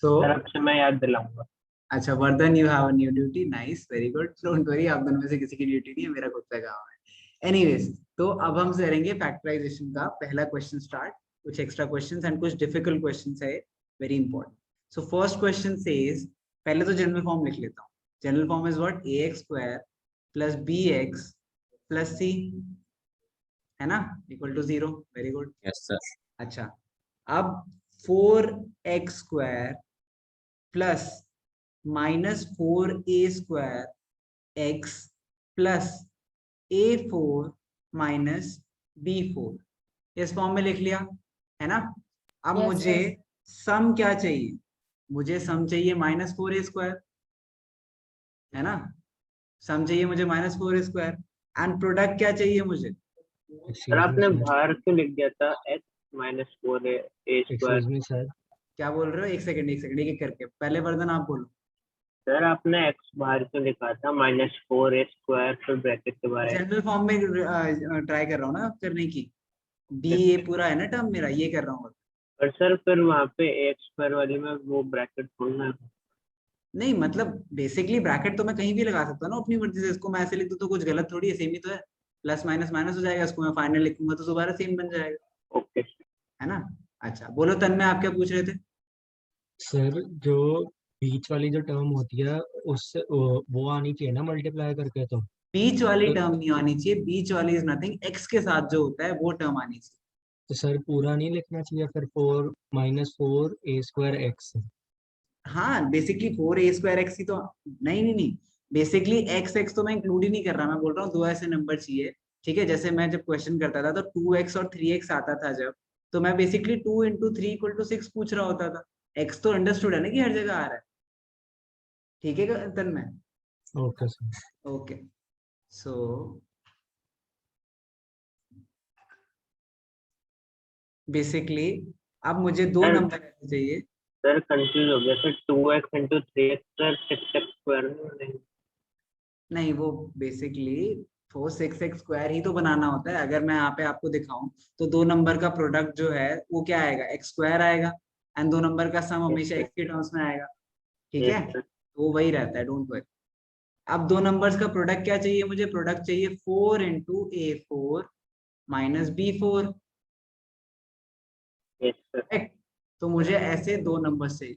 तो सर आपसे मैं याद दिलाऊंगा। अच्छा, Vardhan you have a new duty, nice, very good, don't worry, आप दोनों में से किसी की ड्यूटी नहीं है, मेरा खुद का काम है। एनीवेज, तो अब हम करेंगे फैक्टराइजेशन का पहला क्वेश्चन स्टार्ट। कुछ एक्स्ट्रा क्वेश्चंस एंड कुछ डिफिकल्ट क्वेश्चंस है, very important. So first question says, पहले तो जनरल फॉर्म लिख लेता हूँ। General form is what, ax square plus bx plus c, है ना, equal to 0, very good. Yes sir. अच्छा, अब 4x square plus -4a² x plus a4 minus b4, इस फॉर्म में लिख लिया, है ना। अब Yes, मुझे sir. सम क्या चाहिए, मुझे सम चाहिए -4a², है ना, सम चाहिए मुझे -4a² एंड प्रोडक्ट क्या चाहिए मुझे। सर आपने बाहर क्यों लिख दिया था x -4a²? Excuse me sir, क्या बोल रहे हो, एक सेकंड एक एक करके, पहले वर्धन आप बोलो। सर आपने x बाहर क्यों लिखा था, -4a² फिर ब्रैकेट के बाहर? जनरल फॉर्म में ट्राई कर रहा हूँ ना करने की, बी ए पूरा है ना टर्म मेरा, ये कर रहा हूँ। और सर फिर वहाँ पे a² वाली में वो ब्रैकेट खोलना है। नहीं मतलब बेसिकली ब्रैकेट तो मैं कहीं भी लगा सकता हूँ ना अपनी मर्जी से, इसको मैं ऐसे लिख दूँ तो कुछ गलत थोड़ी है, सेम ही तो है, प्लस माइनस माइनस हो जाएगा, इसको मैं फाइनल लिखूंगा तो दोबारा सेम बन जाएगा, ओके। है ना। अच्छा बोलो तन्मय, आप क्या पूछ रहे थे। सर जो बीच वाली जो टर्म होती है उससे वो आनी चाहिए ना मल्टीप्लाई करके, बीच वाली तो टर्म नहीं आनी चाहिए, बीच वाली इज नथिंग, एक्स के साथ जो होता है वो टर्म आनी चाहिए। तो सर पूरा नहीं लिखना चाहिए फिर, 4 -4a² x। हाँ बेसिकली 4a² x ही तो, नहीं नहीं नहीं, बेसिकली एक्स एक्स तो मैं इंक्लूड ही नहीं कर रहा, मैं बोल रहा हूँ दो ऐसे नंबर चाहिए, ठीक है। जैसे मैं जब क्वेश्चन करता था तो 2x और 3x आता था जब, तो मैं बेसिकली 2 × 3 = 6 पूछ रहा होता था। x तो अंडरस्टूड है ना कि हर जगह आ रहा है, ठीक है Tanmay. Okay sir. Okay, so basically अब मुझे दो सर नंबर ऐसे चाहिए। सर कंफ्यूज हो गया sir, 2x × 3x sir 6x²। नहीं वो बेसिकली 4 6x² ही तो बनाना होता है। अगर मैं यहाँ पे आपको दिखाऊं तो दो नंबर का प्रोडक्ट जो है वो क्या आएगा, x² आएगा, एंड दो नंबर का सम हमेशा x के टर्म्स में आएगा, ठीक है, तो वही रहता है, डोंट वरी। अब दो नंबर्स का प्रोडक्ट क्या चाहिए मुझे, प्रोडक्ट चाहिए 4 × a4 माइनस b4, तो मुझे ऐसे दो नंबर से,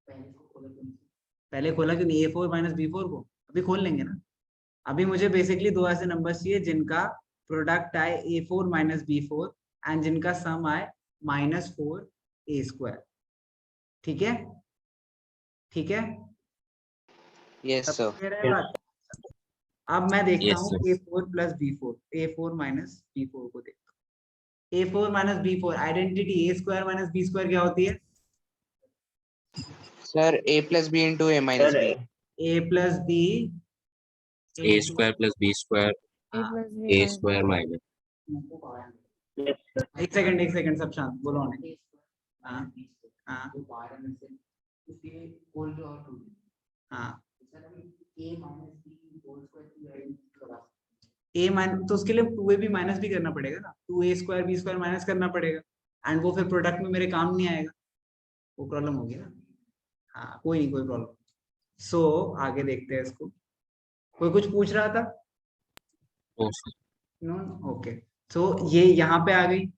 पहले खोला क्यों नहीं a4 माइनस b4 को, अभी खोल लेंगे ना। अभी मुझे बेसिकली दो ऐसे नंबर चाहिए जिनका प्रोडक्ट आए a4 माइनस b4 एंड जिनका सम आए -4a², ठीक है, ठीक है। Yes sir. क्लियर है बात। अब मैं देखता यस हूँ sir. a4 + b4, a4 minus b4 को देखता हूँ। a4 minus b4 identity, a² minus b² क्या होती है sir a + b × a - b, sir a + b a² + b² A plus B a² minus. एक सेकंड सब शांत बोलो नहीं। हाँ हाँ हाँ, a माइनस तो उसके लिए 2ab माइनस भी करना पड़ेगा ना, 2a² b² माइनस करना पड़ेगा, एंड वो फिर प्रोडक्ट में मेरे काम नहीं आएगा, वो प्रॉब्लम होगी ना। हाँ कोई नहीं, कोई प्रॉब्लम। सो आगे देखते हैं इसको, कोई कुछ पूछ रहा था। नो, ओके, सो ये यहाँ पे आ गई,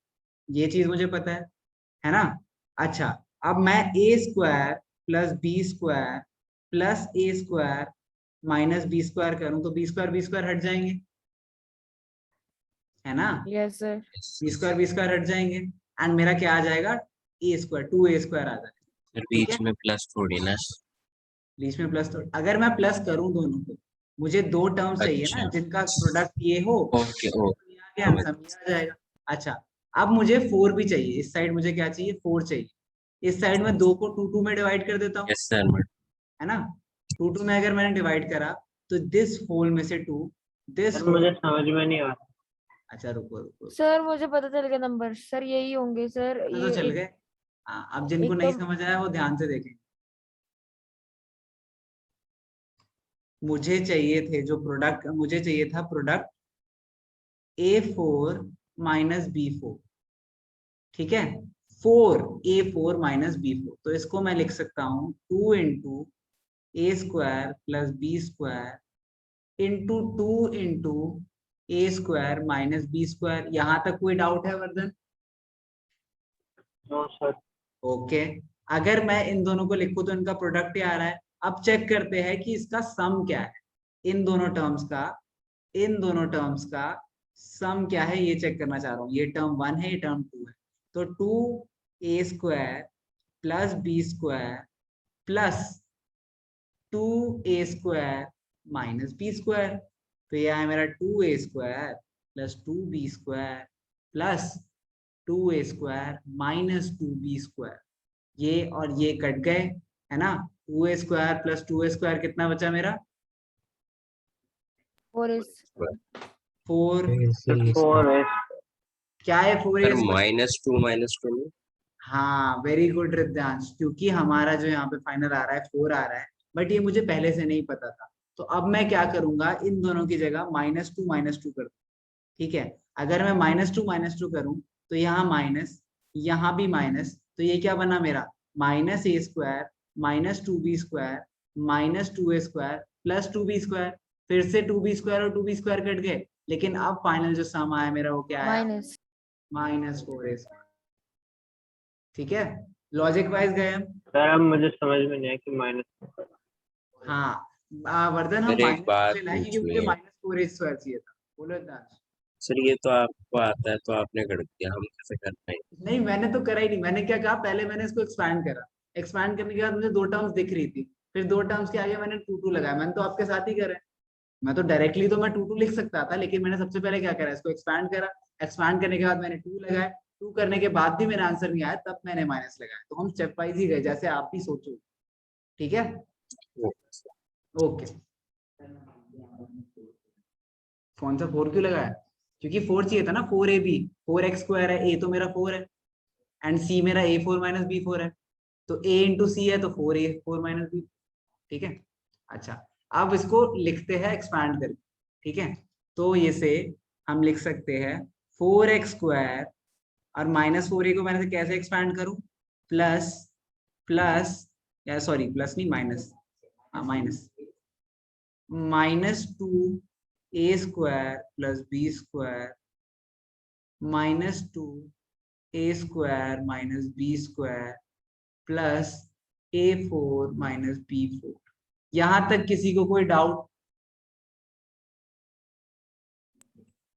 ये चीज मुझे पता है ना। अच्छा, अब मैं a² + b² + a² minus b² करूं तो b² हट जाएंगे, है ना, Yes, sir. b² हट जाएंगे, एंड मेरा क्या आ जाएगा, a², 2a² आ जाएगा, सर ठीक बीच है। में प्लस थोड़ी ना। बीच में प्लस, तो अगर मैं प्लस करूं दोनों को, मुझे दो टर्म्स चाहिए ना अच्छा जिनका प्रोडक्ट ये हो, ओके ओके। आ गया, आंसर आ जाएगा। अच्छा, अब मुझे 4 भी चाहिए, इस साइड मुझे क्या चाहिए, 4 चाहिए, इस साइड में 2 को 2 2 में डिवाइड कर देता हूँ, यस सर। है ना। 2 2 में अगर मैंने डिवाइड करा तो दिस होल में से 2, दिस सर होल, मुझे समझ में नहीं आ रहा। अच्छा रुको रुको, सर मुझे पता चल गया नंबर, सर यही होंगे सर, पता ये तो चल एक गए। हाँ, अब जिनको एक नहीं तो समझ आया वो ध्यान से देखें। मुझे चाहिए थे जो प्रोडक्ट, मुझे चाहिए था प्रोडक्ट a4 माइनस b4, ठीक है, a4 माइनस b4, तो इसको मैं लिख सकता हूँ 2 इंटू ए square plus B square into 2 into ए स्क्वायर माइनस बी स्क्वायर। यहाँ तक कोई डाउट है वर्धन? No sir. ओके, अगर मैं इन दोनों को लिखूं तो इनका प्रोडक्ट ही आ रहा है। अब चेक करते हैं कि इसका सम क्या है, इन दोनों टर्म्स का सम क्या है, ये चेक करना चाह रहा हूँ। ये टर्म 1 है, ये टर्म 2 है, तो 2a square plus B square plus 2a square minus B square, तो ये है मेरा 2a square plus 2b square plus 2a square minus 2b square. ये और ये कट गए, है ना। 2a square plus 2a square कितना बचा मेरा? 4s 4। फोर है। क्या है 4a सर स्क्वायर? -2 में। हाँ, वेरी गुड रिद्धांश, क्योंकि हमारा जो यहाँ पे फाइनल आ रहा है 4 आ रहा है, बट ये मुझे पहले से नहीं पता था। तो अब मैं क्या करूंगा, इन दोनों की जगह -2 कर दूं। ठीक है, अगर मैं -2 करूं तो यहाँ माइनस, यहाँ भी माइनस, तो ये क्या बना मेरा? माइनस ए square minus 2b square minus 2a square plus 2b square. फिर से 2b स्क्वायर और 2b स्क्वायर कट गए, लेकिन अब फाइनल जो सम आया मेरा वो क्या आया? Minus -4a square. ठीक है, लॉजिक वाइज गए हम। सर अब मुझे समझ में नहीं आया कि माइनस। हाँ वर्धन, हम सर एक माइनस बात लाए क्योंकि पूछनी मुझे है। -4a स्क्वायर चाहिए था। बोलो रिद्धांश। सर ये तो आपको आता है तो आपने कर दिया, हम कैसे कर पाएंगे? नहीं, मैंने तो करा ही नहीं। मैंने क्या कहा, पहले मैंने इसको एक्सपैंड करा, एक्सपैंड करने के बाद मुझे 2 टर्म्स दिख रही थी, फिर 2 टर्म्स के आगे मैंने 2 लगाया। मैंने तो आपके साथ ही करा है। मैं तो डायरेक्टली तो मैं 2 लिख सकता था, लेकिन मैंने सबसे पहले क्या करा, इसको एक्सपैंड करा। एक्सपैंड करने के बाद मैंने 2 लगाया, 2 करने के बाद भी मेरा आंसर नहीं आया, तब मैंने माइनस लगाया। तो हम स्टेप वाइज ही गए, जैसे आप भी सोचो। ठीक है, ओके। कौन सा 4 क्यों लगाया? क्योंकि 4 चाहिए था ना, 4ab, 4x स्क्वायर है, a तो मेरा 4 है एंड c मेरा a4 माइनस b4 है, तो a इंटू सी है तो 4a4 माइनस b। ठीक है, अच्छा, अब इसको लिखते हैं एक्सपैंड करके। ठीक है, तो ये से हम लिख सकते हैं 4x स्क्वायर और -4a को मैंने कैसे एक्सपैंड करूं, प्लस प्लस, या सॉरी प्लस नहीं, माइनस, हाँ minus, -2a square plus b square minus 2a square minus b square plus a4 minus b4। यहां तक किसी को कोई डाउट?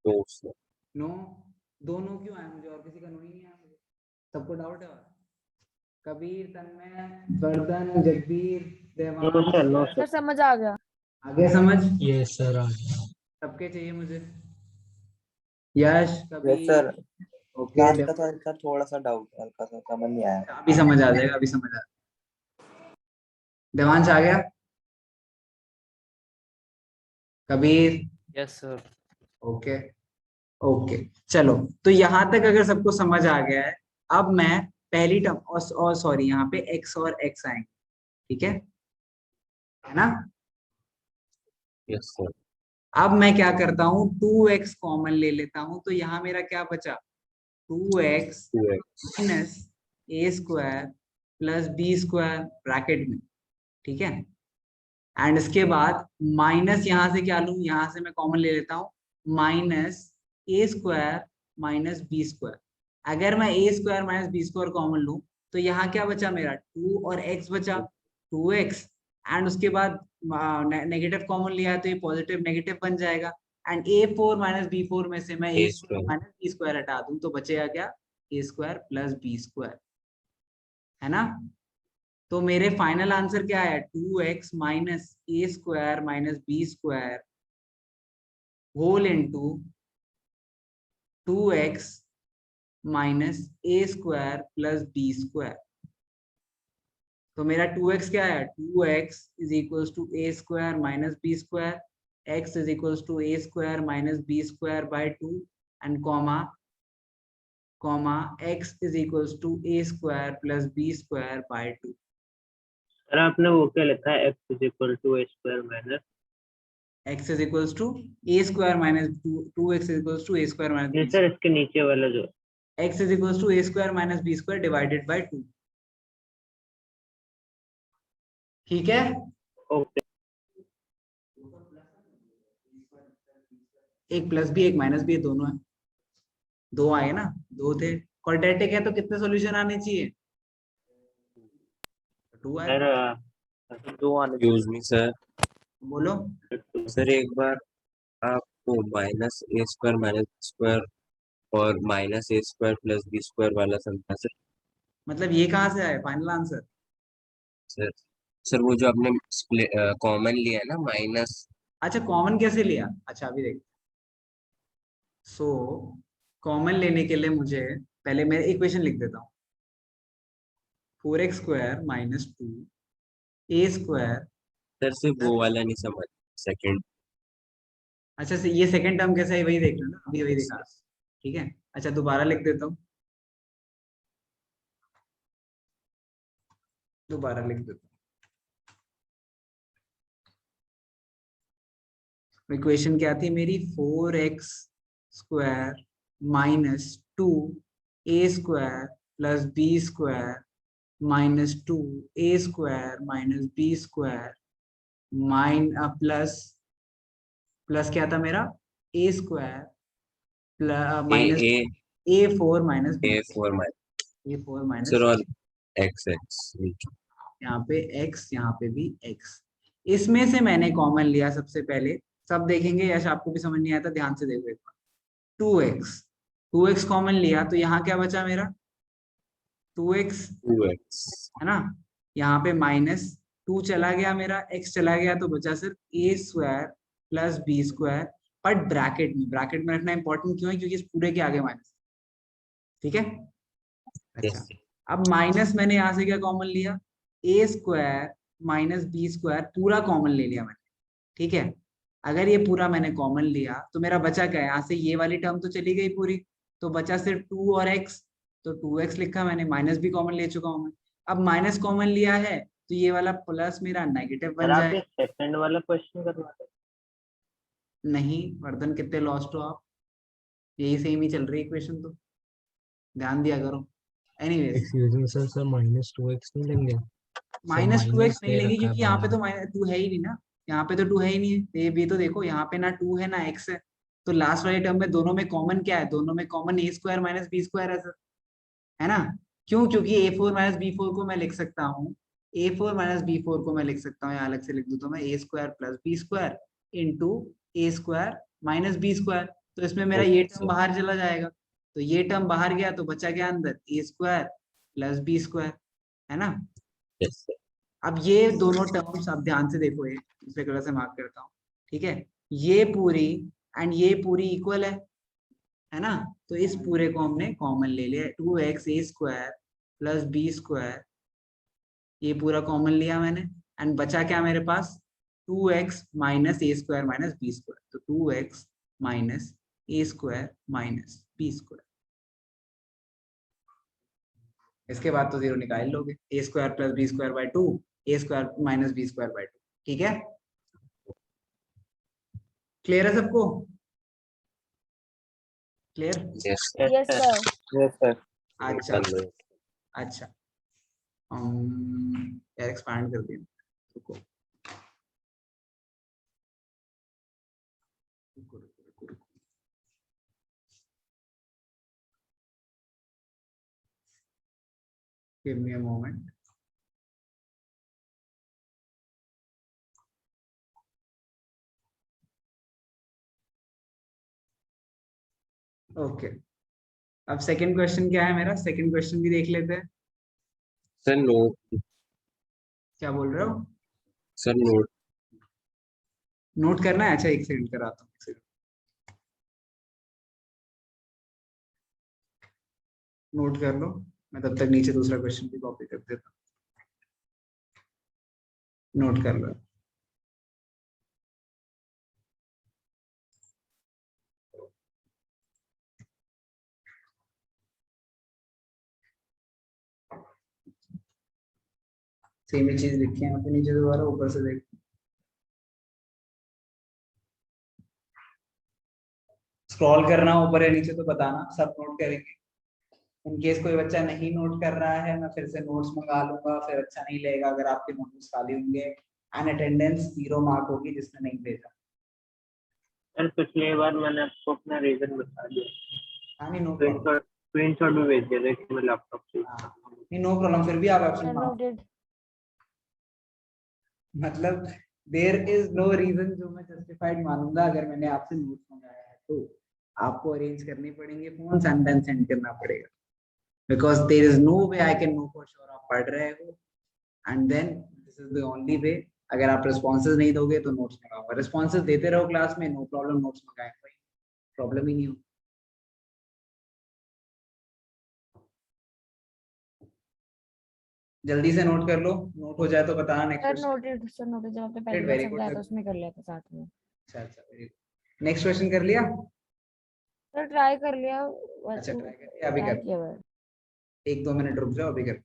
तो सर नो, दोनों क्यों आए मुझे, और किसी का नो ही नहीं आया मुझे। सबको डाउट है? और Kabir, Tanmay, Vardhan, Jagbir, no sir, no Devansh, sir समझ आ गया। आगे समझ? यस सर आ गया। सबके चाहिए मुझे। Yash, yes Kabir, sir. Okay, last का तो आंसर थोड़ा सा डाउट है, हल्का सा समझ नहीं आया। अभी समझ आ जाएगा, अभी समझ आ जाएगा। देवांश आ गया? Kabir? Yes sir. Okay okay, चलो, तो यहां तक अगर सबको समझ आ गया है, अब मैं पहली टर्म और सॉरी, यहाँ पे x और x आएंगे। ठीक है ना। Yes sir. अब मैं क्या करता हूँ, 2x कॉमन ले लेता हूँ, तो यहाँ मेरा क्या बचा, 2x 2x minus a square plus b square bracket में। ठीक है, एंड इसके बाद माइनस यहाँ से क्या लूं, यहाँ से मैं कॉमन ले लेता हूँ, माइनस ए स्क्वायर माइनस बी स्क्वायर। अगर मैं ए square minus B square common लूं तो यहाँ क्या बचा मेरा, 2 और x बचा, 2x, एंड उसके बाद नेगेटिव कॉमन लिया है तो ये पॉजिटिव नेगेटिव बन जाएगा, एंड a4 माइनस b4 में से मैं a square minus B square हटा दूं तो बचेगा क्या, a square plus B square, है ना। तो मेरे फाइनल आंसर क्या है, 2x माइनस ए square minus B square whole into 2x minus ए स्क्वायर प्लस बी स्क्वायर। तो मेरा 2x क्या है, 2x is equals to a square minus B square, x is equals to a square minus B square by 2 and comma x is equals to a square plus B square by 2। Sir आपने वो क्या लिखा है, x is equal to a square minus, x is equals to a square minus 2x is equals to a square minus नहीं b. Sir इसके नीचे वाला जो x is equal to a square minus B square divided by 2। ठीक है, okay एक plus b एक minus B दोनों है, दो आए ना, दो थे। क्वाड्रेटिक है तो कितने सॉल्यूशन आने चाहिए? 2 आए। सर 2 आने एक्सक्यूज मी सर, बोलो। सर एक बार आपको माइनस ए स्क्वायर माइनस स्क्वायर और माइनस ए स्क्वायर प्लस बी स्क्वायर वाला समझा सर। मतलब ये कहाँ से आया फाइनल आंसर? सर सर वो जो आपने कॉमन लिया है ना माइनस। अच्छा कॉमन कैसे लिया? अच्छा अभी देख। सो कॉमन लेने के लिए मुझे पहले मैं इक्वेशन लिख देता हूँ। 4x square minus 2 a square. Sir सिर्फ वो वाला नहीं समझ, सेकंड। अच्छा से ये सेकंड टर्म कैसा है वही देख लो ना, अभी वही दिखा। ठीक है, अच्छा दोबारा लिख देता हूँ, दोबारा लिख देता हूँ। इक्वेशन क्या थी मेरी? 4x square minus 2 a square plus B square minus 2 a square minus B square plus plus क्या था मेरा? A square a minus a a 4 minus b, a four minus. A 4 minus, sir और x x. यहाँ पे x यहाँ पे भी x। इसमें से मैंने कॉमन लिया सबसे पहले, सब देखेंगे, यश आपको भी समझ नहीं आया था ध्यान से देखो एक बार। 2x, 2x कॉमन लिया तो यहाँ क्या बचा मेरा? 2x, to x. है ना? यहाँ पे माइनस 2 चला गया मेरा, x चला गया तो बचा सिर्फ a square plus B square, but bracket में रखना इंपॉर्टेंट क्यों है? क्योंकि इस पूरे के आगे माइनस। ठीक है, अच्छा अब माइनस मैंने यहाँ से क्या कॉमन लिया? ए स्क्वायर माइनस बी स्क्वायर पूरा कॉमन ले लिया मैंने। ठीक है, अगर ये पूरा मैंने कॉमन लिया तो मेरा बचा क्या है? यहाँ से ये वाली टर्म तो चली गई पूरी, तो बचा सिर्फ 2 और x, तो 2x लिखा मैंने, माइनस भी कॉमन ले चुका हूँ मैं। अब माइनस कॉमन लिया है तो ये वाला प्लस मेरा नेगेटिव सर बन आप जाए। ये सेकंड वाला क्वेश्चन करवा रहे नहीं वर्धन, कितने लॉस्ट हो आप? यही सेम ही चल रही है इक्वेशन तो, ध्यान दिया करो। Anyways, excuse me sir, sir minus 2x नहीं लेंगे? सर माइनस 2x माइनस नहीं दे लेंगे रखा है क्योंकि यहाँ पे बाहर। तो टू है ही नहीं ना, यहाँ पे तो 2 है ही नहीं है। तो ये भी तो देखो, यहाँ पे ना 2 है ना x है, तो लास्ट वाले टर्म में दोनों में कॉमन क्या है? दोनों में common A square minus B square है सर, है ना? क्यों? क्योंकि ए 4 माइनस बी 4 को मैं लिख सकता हूँ, ए 4 माइनस बी 4 को मैं लिख सकता हूँ, यहाँ अलग से लिख दूँ तो मैं ए square plus B square into ए स्क्वायर माइनस बी स्क्वायर। तो इसमें मेरा ये टर्म बाहर चला जाएगा, तो ये टर्म बाहर गया तो बचा क्या अंदर? ए स्क्वायर प्लस बी स्क्वायर, है ना? Yes sir. अब ये दोनों टर्म्स आप ध्यान से देखो, ये दूसरे कलर से मार्क करता हूँ। ठीक है, ये पूरी एंड ये पूरी इक्वल है ना? तो इस पूरे को हमने कॉमन ले लिया, 2x a square plus B square, ये पूरा कॉमन लिया मैंने, एंड बचा क्या मेरे पास? 2x माइनस ए स्क्वायर माइनस बी स्क्वायर, तो 2x माइनस ए स्क्वायर माइनस बी स्क्वायर। इसके बाद तो जीरो निकाल लोगे, a square plus B square by 2, a square minus B square by 2। ठीक है, क्लियर है सबको? Clear? Yes yes sir. Yes sir. अच्छा कर लो। अच्छा, यार एक्सपैंड कर दिया, रुको रुको रुको रुको रुको। Give me a moment. Okay, अब सेकंड क्वेश्चन क्या है मेरा? सेकंड क्वेश्चन भी देख लेते हैं। सर नोट, क्या बोल रहे हो? Sir note. नोट करना है? अच्छा एक सेकंड कराता हूँ, एक सेकंड नोट कर लो, मैं तब तक नीचे दूसरा क्वेश्चन भी कॉपी कर देता हूँ। नोट कर लो। सेम ही चीज लिखी है यहाँ पे नीचे, दोबारा ऊपर से देख। स्क्रॉल करना ऊपर या नीचे तो बताना, सब नोट करेंगे। इन केस कोई बच्चा नहीं नोट कर रहा है, मैं फिर से नोट्स मंगा लूंगा, फिर अच्छा नहीं लगेगा अगर आपके नोट्स खाली होंगे एंड अटेंडेंस 0 मार्क होगी जिसने नहीं भेजा। सर पिछली बार मैंने आपको अपना रीजन बता दिया, हाँ नहीं, नो प्रॉब्लम। स्क्रीनशॉट भी भेज दिया, देखिए मैं लैपटॉप से। नहीं नो प्रॉब्लम, फिर भी आप सर एब्सेंट नोटेड। मतलब देयर इज नो रीजन जो मैं जस्टिफाइड मानूंगा अगर मैंने आपसे नोट्स मंगाया है तो आपको अरेंज करनी पड़ेंगे फोन एंड देन सेंड करना पड़ेगा, because there is no way I can know for sure आप पढ़ रहे हो and then this is the only way. अगर आप रिस्पॉन्सेज नहीं दोगे तो नोट्स मंगाओगे, रिस्पॉन्सेज देते रहो क्लास में, नो प्रॉब्लम, नोट्स मंगाए कोई प्रॉब्लम ही नहीं हो। जल्दी से नोट कर लो, नोट हो जाए तो बताना next sir question. Noted, sir noted. जब आपने पहली बार वेरी गुड। समझाया था उसमें कर लिया था साथ में। अच्छा अच्छा, वेरी गुड। नेक्स्ट क्वेश्चन कर लिया? सर ट्राई कर लिया। अच्छा ट्राई कर लिया, अभी ट्राई कर, किया हुआ है। 1-2 मिनट रुक जाओ, अभी कर।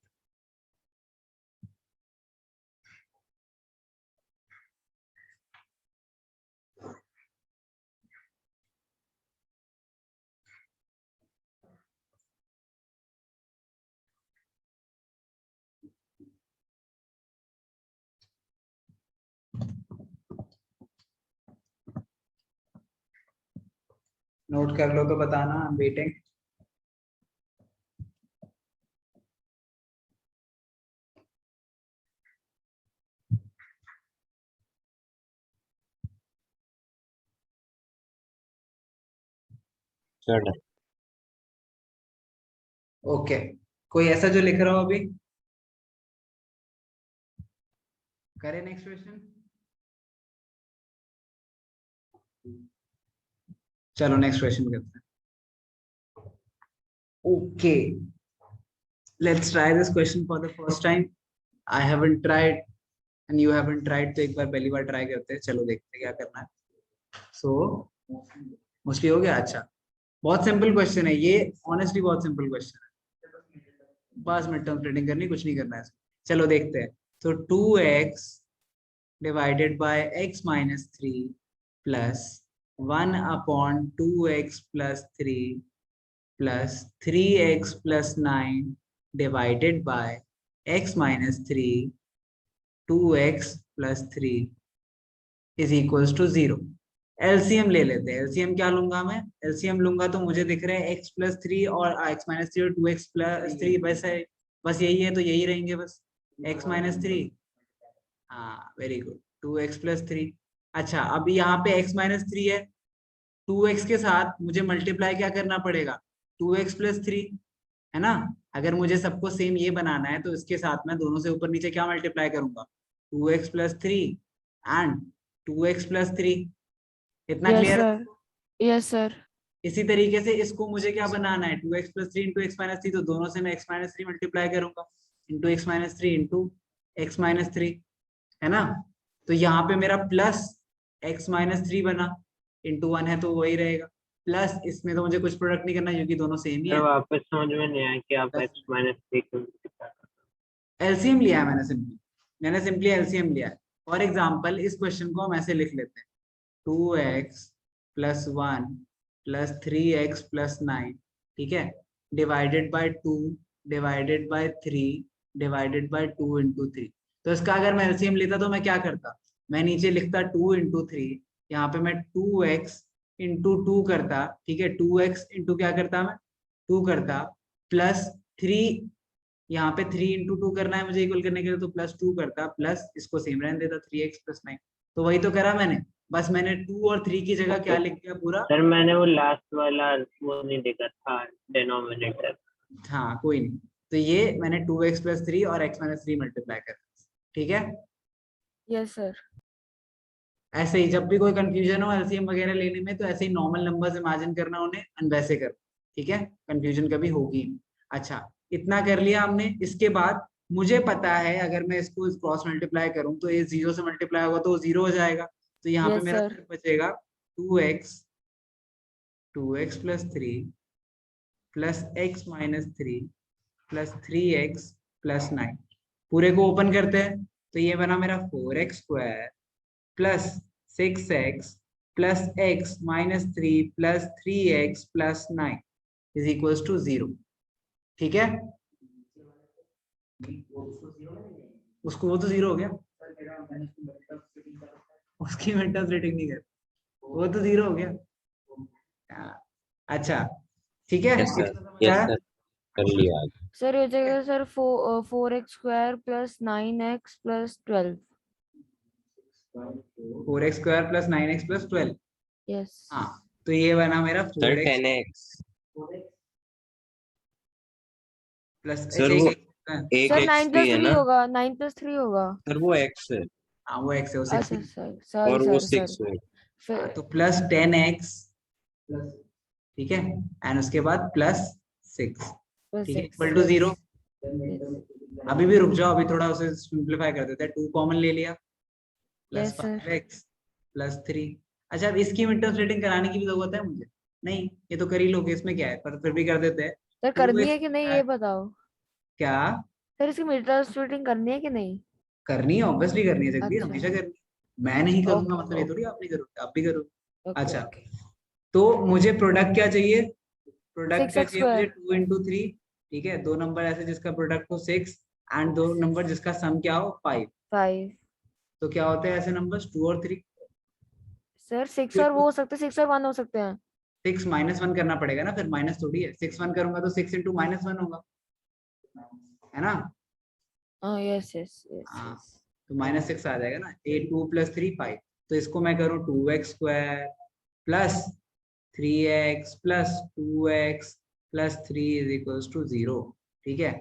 नोट कर लो तो बताना, आई एम वेटिंग। चलो ओके, कोई ऐसा जो लिख रहा हो अभी? करें नेक्स्ट क्वेश्चन? चलो नेक्स्ट क्वेश्चन करते हैं। Okay, let's try this question for the first time. I haven't tried and you haven't tried, तो एक बार पहली बार ट्राई करते हैं। चलो देखते हैं क्या करना है। सो मोस्टली हो गया। अच्छा, बहुत सिंपल क्वेश्चन है ये, ऑनेस्टली बहुत सिंपल क्वेश्चन है, बस मिड टर्म स्प्लिटिंग करनी, कुछ नहीं करना है। चलो देखते हैं। तो 2x divided by x minus 3 plus 1/2x plus 3 plus 3x plus 9 divided by x minus 3 2x plus 3 is equals to 0। LCM ले लेते हैं। एलसीएम क्या लूंगा मैं? एलसीएम लूंगा तो मुझे दिख रहा है x प्लस 3 और x माइनस 3 और 2x प्लस 3 वैसे बस यही है, तो यही रहेंगे बस, x माइनस 3। हाँ वेरी गुड, 2x प्लस 3। अच्छा, अब यहाँ पे x माइनस 3 है, 2x के साथ मुझे मल्टीप्लाई क्या करना पड़ेगा? 2x प्लस 3, है ना? अगर मुझे सबको सेम ये बनाना है तो इसके साथ मैं दोनों से ऊपर नीचे क्या मल्टीप्लाई करूंगा? 2x plus 3 and 2x plus 3। इतना yes clear? Sir, yes sir. इसी तरीके से इसको मुझे क्या बनाना है? 2x plus 3 into x minus 3, तो दोनों से मैं x माइनस 3 मल्टीप्लाई करूंगा into x minus 3 into x minus 3, है ना? तो यहाँ पे मेरा प्लस x माइनस 3 बना, इंटू 1 है तो वही रहेगा, प्लस इसमें तो मुझे कुछ प्रोडक्ट नहीं करना क्योंकि दोनों सेम ही है। वापस समझ में नहीं आया कि आप x माइनस 3 क्यों एलसीएम लिया है मैंने सिंपली एलसीएम लिया है। फॉर एग्जाम्पल इस क्वेश्चन को हम ऐसे लिख लेते हैं, 2x plus 1 plus 3x plus 9, ठीक है, divided by 2 divided by 3 divided by 2 into 3। तो इसका अगर मैं एलसीएम लेता तो मैं क्या करता? मैं नीचे लिखता 2 इंटू 3, यहाँ पे मैं 2x इंटू 2 करता, ठीक है, 2x इंटू क्या करता मैं? 2 करता, प्लस 3, यहाँ पे 3 इंटू 2 करना है मुझे इक्वल करने के लिए, तो प्लस 2 करता, प्लस इसको सेम रहने देता 3x प्लस 9। तो वही तो करा मैंने, बस मैंने 2 और 3 की जगह क्या लिख दिया पूरा। सर मैंने वो लास्ट वाला वो नहीं देखा था, डिनोमिनेटर। हाँ कोई नहीं, तो ये मैंने 2x प्लस 3 और x माइनस 3 मल्टीप्लाई कर, ठीक है। Yes sir. ऐसे ही जब भी कोई कंफ्यूजन हो एलसीएम वगैरह लेने में तो ऐसे ही नॉर्मल नंबर्स इमेजिन करना उन्हें एंड वैसे कर, ठीक है, कंफ्यूजन कभी होगी। अच्छा, इतना कर लिया हमने। इसके बाद मुझे पता है अगर मैं इसको क्रॉस मल्टीप्लाई करूं तो ये 0 से मल्टीप्लाई होगा तो 0 हो जाएगा, तो यहाँ पे यस मेरा सर। सिर्फ बचेगा 2x plus 3 plus x minus 3 plus 3x plus 9। पूरे को ओपन करते हैं तो ये बना मेरा 4x square plus 6x plus x minus 3 plus 3x plus 9 is equals to 0, ठीक है, उसको वो तो 0 हो गया, उसकी मिड टर्म रेटिंग नहीं कर, वो तो 0 हो गया। अच्छा ठीक है, यस सर, इतना समझ यस आया? सर, कर लिया। सर हो जाएगा sir 4x² plus 9x plus 12। 4x² plus 9x plus 12। Yes हाँ, तो ये बना मेरा sir 4x 10x plus sir वो एक सर x 9 भी प्लस है 3 ना होगा, 9 प्लस 3 होगा। सर, वो x है हाँ वो x है, वो अच्छा 16 सर, सॉरी और वो सर सर 6 है। हाँ, फिर तो प्लस 10x, ठीक है, एंड उसके बाद प्लस 6, प्लस ठीक है, 6। Equal to 0। अभी भी रुक जाओ, अभी थोड़ा उसे सिंप्लीफाई कर देते हैं। 2 कॉमन ले लिया, plus yes sir. 5x plus 3। अच्छा, अब इसकी मिड टर्म रेटिंग कराने की भी जरूरत है मुझे? नहीं, ये तो कर ही लोगे, इसमें क्या है, पर फिर भी कर देते हैं। सर करनी है कि नहीं ये बताओ। क्या सर इसकी मिड स्प्लिटिंग करनी है कि नहीं? करनी है? ऑब्वियसली करनी है जगदीश, अच्छा हमेशा करनी है। मैं नहीं करूंगा ओके मतलब ये थोड़ी आप नहीं करोगे, आप भी करोगे। ओके अच्छा, ओके। तो मुझे प्रोडक्ट क्या चाहिए? प्रोडक्ट क्या 6x चाहिए मुझे? स्क्वायर 2 इंटू 3, ठीक है, दो नंबर ऐसे जिसका प्रोडक्ट हो 6 एंड दो नंबर जिसका सम क्या हो 5। 5। तो क्या होते हैं ऐसे नंबर्स 2 और 3? सर 6 और वो हो सकते हैं, 6 और 1 हो सकते हैं। 6 माइनस 1 करना पड़ेगा ना, फिर माइनस थोड़ी है। 6 1 करूंगा तो 6 इंटू माइनस 1 होगा, है ना? हाँ यस यस यस हाँ, यस। तो -6 आ जाएगा ना। 2 प्लस 3 5। तो इसको मैं करूँ 2x² plus 3x plus 2x plus 3 is equals to 0। ठीक है,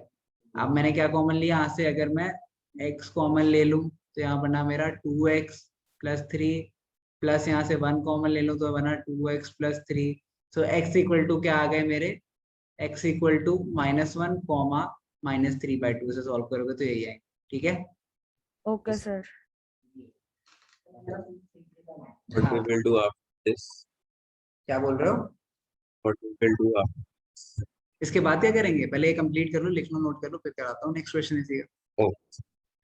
अब मैंने क्या कॉमन लिया यहाँ से? अगर मैं x कॉमन ले लूँ तो यहाँ बना मेरा 2x प्लस 3 प्लस यहाँ से 1 कॉमन ले लूँ तो बना 2x plus 3। So x equal to क्या आ गए मेरे? x इक्वल टू -1 कॉमा -3/2 से सॉल्व करोगे तो यही आएगा। ठीक है, ओके सर। What we हाँ, will do after this? क्या बोल रहे हो? What we will do after? इसके बाद क्या करेंगे? पहले ये कंप्लीट कर लो, लिख लो, नोट कर लो, फिर कराता हूँ नेक्स्ट क्वेश्चन इसी का। Oh,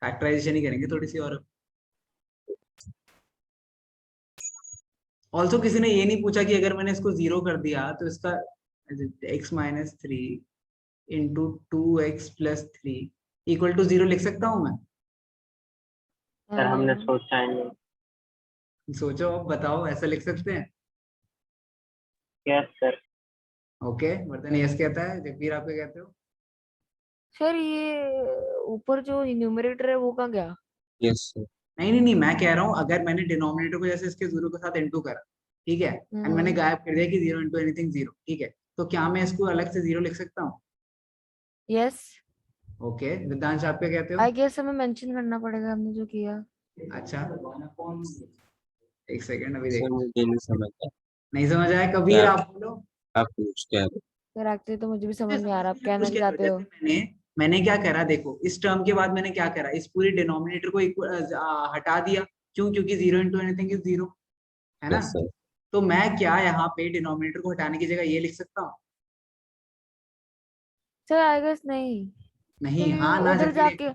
फैक्टराइजेशन ही करेंगे थोड़ी सी। और ऑल्सो किसी ने ये नहीं पूछा कि अगर मैंने इसको 0 कर दिया तो इसका x-3 into 2x plus 3 equal to 0 लिख सकता हूँ मैं? सर हमने हाँ सोचा ही नहीं। सोचो, अब बताओ, ऐसा लिख सकते हैं? Yes sir. Okay, Vardhan yes कहता है, जगबीर आप क्या कहते हो? सर ये ऊपर जो न्यूमरेटर है वो कहाँ गया? yes sir. नहीं नहीं नहीं, मैं कह रहा हूँ अगर मैंने डिनोमिनेटर को जैसे इसके 0 के साथ इंटू करा, ठीक है, एंड मैंने गायब कर दिया कि 0 इंटू एनीथिंग 0, ठीक है, तो क्या मैं इसको अलग से 0 लिख सकता हूँ? यस ओके, विद्यांश आप क्या कहते हो? आई गेस हमें मेंशन करना पड़ेगा हमने जो किया। अच्छा, एक सेकंड, अभी सर देखो। मुझे नहीं समझ आया, नहीं समझ आया? कबीर क्या आप बोलो। आप पूछ क्या रहे सर एक्चुअली तो मुझे भी समझ नहीं आ रहा आप समझ कहना कुछ क्या क्या, चाहते हो। जैसे मैंने क्या करा, देखो इस टर्म के बाद मैंने क्या करा, इस पूरी डिनोमिनेटर को हटा दिया। क्यों? क्योंकि 0 इंटू एनीथिंग इज 0, है ना? yes sir. तो मैं क्या यहाँ पे डिनोमिनेटर को हटाने की जगह ये लिख सकता हूँ? सर आई गेस नहीं, नहीं, क्योंकि हाँ ना उधर जगदीर, जाके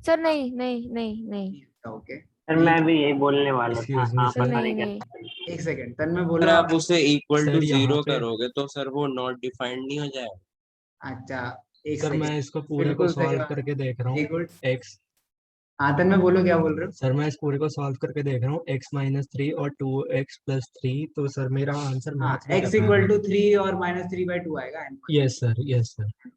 सर नहीं नहीं नहीं नहीं ओके, सर मैं भी यही बोलने वाला था। Excuse me, हाँ sir. पता नहीं नहीं नहीं। क्या। एक सेकंड, तन में बोलो सर आप आप। उसे इक्वल टू सर यहाँ 0 पे करोगे तो सर वो नॉट डिफाइंड नहीं हो जाएगा? अच्छा, एक सर मैं सेकंड, इसको पूरे को बिल्कुल सही सॉल्व बात, करके देख रहा वेरी हूँ। गुड। x हाँ, तन में बोलो, क्या बोल रहे हो? सर मैं इस पूरे को सॉल्व करके देख रहा हूँ, x-3 और 2x प्लस 3, तो सर मेरा आंसर हाँ, मैच नहीं कर x रहा इक्वल है। टू 3 और -3/2 आएगा। Yes sir, yes sir.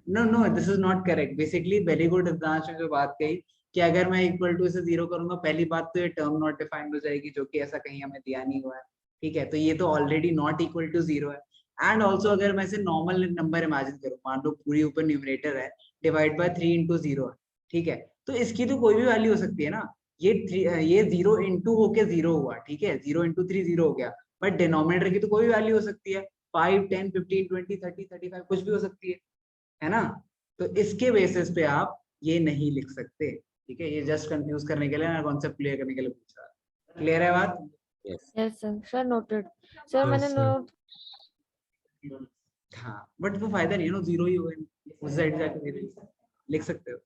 No no, this is not correct. Basically very good Siddhansh ने जो बात कही कि अगर मैं इक्वल टू से 0 करूंगा, पहली बात तो ये टर्म नॉट डिफाइंड हो जाएगी, जो कि ऐसा कहीं हमें दिया नहीं हुआ है। ठीक है, तो ये तो ऑलरेडी नॉट इक्वल टू 0 है। एंड ऑल्सो अगर मैं इसे नॉर्मल नंबर इमेजिन करूँ, मान लो पूरी ऊपर न्यूमरेटर है, डिवाइड बाय 3 इंटू 0 है, ठीक है, तो इसकी तो कोई भी वैल्यू हो सकती है ना। ये 0 इंटू होके 0 हुआ, ठीक है, 0 इंटू 3 0 हो गया, बट डिनोमिनेटर की तो कोई भी वैल्यू हो सकती है, 5 10 15 20 30 35 कुछ भी हो सकती है ना? तो इसके बेसिस पे आप ये नहीं लिख सकते। ठीक है, ये जस्ट कंफ्यूज करने के लिए ना, कॉन्सेप्ट क्लियर करने के लिए पूछा। क्लियर है बात? yes. Yes sir, sir noted. Sir मैंने Yes, sir. नोट। हाँ, बट वो फायदा नहीं है ना, 0 ही होगा, उस साइड जाके 0 लिख सकते हो।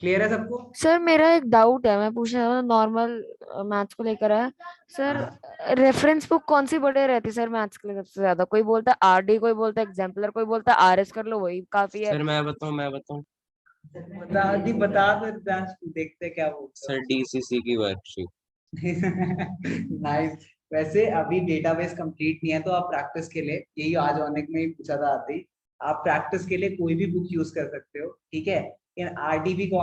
क्लियर है सबको? सर मेरा एक डाउट है, मैं पूछना चाहता हूँ, नॉर्मल मैथ्स को लेकर है सर। हाँ। रेफरेंस बुक कौन सी बढ़िया रहती है सर मैथ्स के लिए सबसे ज्यादा? कोई बोलता है आरडी, कोई बोलता है एग्जाम्पलर, कोई बोलता है आरएस कर लो वही काफी है। सर मैं बताऊं बता दो रिदांश, देखते हैं क्या बोलते सर, डीसीसी की वर्कशीट। हो। नाइस। वैसे अभी डेटाबेस कंप्लीट नहीं है तो आप प्रैक्टिस के लिए, यही आज ऑनिक में ही पूछा था आते ही, आप प्रैक्टिस के लिए कोई भी बुक यूज कर सकते हो, ठीक है। इन आरडीबी को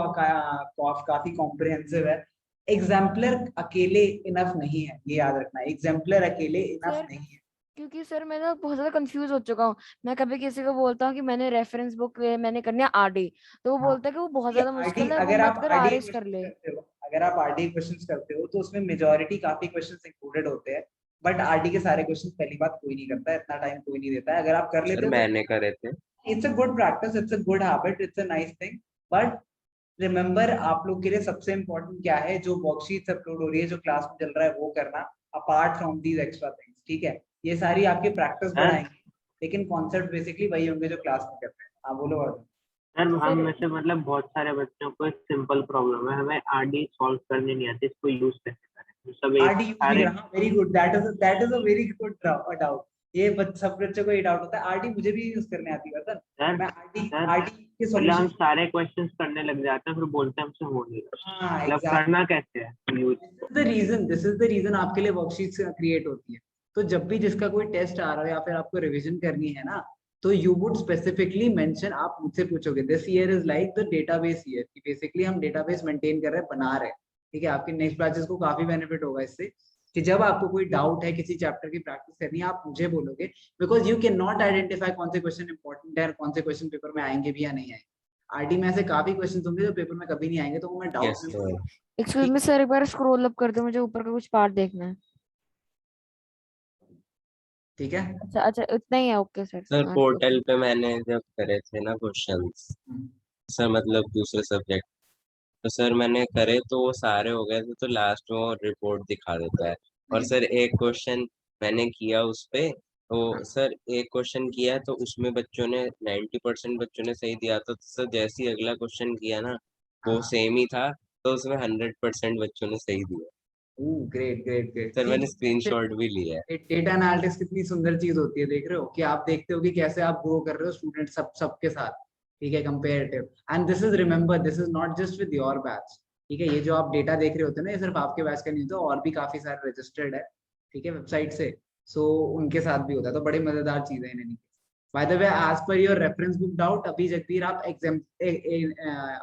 काफी कॉम्प्रिहेंसिव है। एग्जाम्पलर अकेले इनफ नहीं है, ये याद रखना, एग्जाम्पलर अकेले इनफ सर नहीं है। क्योंकि सर मैं ना बहुत ज्यादा कंफ्यूज हो चुका हूँ। मैं कभी किसी को बोलता हूँ कि मैंने रेफरेंस बुक मैंने करनी है आरडी, तो वो हाँ, बोलता है कि वो बहुत ये ज्यादा आरडी, मुश्किल है, वो अगर मत आप कर आरडी आरएस कर क्वेश्चंस ले। करते हो, अगर आप आरडी क्वेश्चंस करते हो तो उसमें मेजोरिटी काफी क्वेश्चंस इंक्लूडेड होते हैं। बट आरडी के सारे क्वेश्चंस पहली बात कोई नहीं करता है, इतना टाइम कोई नहीं देता है। अगर आप कर सर लेते हो तो मैंने करे थे। It's a good practice, it's a good habit, it's a nice thing. But remember, आप लोग के लिए सबसे इंपॉर्टेंट क्या है, जो वर्कशीट्स अपलोड हो रही है, जो क्लास में चल रहा है, वो करना, apart from these extra things, ठीक है। ये सारी आपकी प्रैक्टिस सर बढ़ाएंगी, लेकिन कॉन्सेप्ट बेसिकली वही होंगे जो क्लास में करते हैं। हाँ बोलो अर्जुन। सर हम सर में से मतलब बहुत सारे बच्चों को एक सिंपल प्रॉब्लम है, हमें आरडी सॉल्व करने नहीं आती, इसको यूज कैसे करें? तो सब एक आरडी यूज नहीं सारे करना, very good, that is a very good doubt. ये सब बच्चों को ये डाउट होता है, आरडी मुझे भी यूज करने आती है वर्धन। सर मैं आरडी सर आरडी के मतलब हम सॉल्यूशन। सारे क्वेश्चंस करने लग जाते हैं, फिर बोलते हैं हमसे हो नहीं रहा। हाँ मतलब एग्जैक्टली, करना कैसे है use? This is the reason आपके लिए वर्कशीट्स क्रिएट होती है। तो जब भी जिसका कोई टेस्ट आ रहा हो या फिर आपको रिवीजन करनी है ना, तो यू वुड स्पेसिफिकली मेंशन, आप मुझसे पूछोगे this year is like the database year, कि बेसिकली हम डेटाबेस मेंटेन कर रहे हैं, बना रहे हैं, ठीक है। आपके नेक्स्ट बैचेस को काफी बेनिफिट होगा इससे, कि जब आपको कोई डाउट है, किसी चैप्टर की प्रैक्टिस करनी है, आप मुझे बोलोगे, because you can not identify कौन से क्वेश्चन इंपॉर्टेंट है और कौन से क्वेश्चन पेपर में आएंगे भी या नहीं आएंगे। आरडी में ऐसे काफी क्वेश्चन होंगे जो पेपर में कभी नहीं आएंगे, तो वो मैं डाउट यस में सर। बोलूंगा। एक्सक्यूज मी सर, एक बार स्क्रॉल अप कर दो, मुझे ऊपर का कुछ पार्ट देखना है। ठीक है। अच्छा अच्छा, इतना ही है, ओके सर। सर हाँ पोर्टल ओके। पे मैंने जब करे थे ना क्वेश्चंस, सर मतलब दूसरे सब्जेक्ट, तो सर मैंने करे तो वो सारे हो गए थे, तो लास्ट में वो रिपोर्ट दिखा देता है। और सर एक क्वेश्चन मैंने किया उस पे, तो सर एक क्वेश्चन किया तो उसमें बच्चों ने 90% बच्चों ने सही दिया था, तो सर जैसे ही अगला क्वेश्चन किया ना, वो सेम ही था, तो उसमें 100% बच्चों ने सही दिया। Great great great. सर सी, मैंने स्क्रीनशॉट भी लिया है। डेटा एनालिटिक्स कितनी सुंदर चीज होती है, देख रहे हो कि आप देखते हो कि कैसे आप ग्रो कर रहे हो स्टूडेंट सबके साथ, ठीक है, comparative. And this is, remember, this is not just with your batch, ठीक है। ये जो आप डेटा देख रहे होते हैं ना, ये सिर्फ आपके बैच का नहीं होता, और भी काफी सारे रजिस्टर्ड है, ठीक है, वेबसाइट से। सो उनके साथ भी होता है, तो बड़ी मजेदार चीज है इन। By the way, as per your reference book doubt, अभी जगबीर आप एग्जाम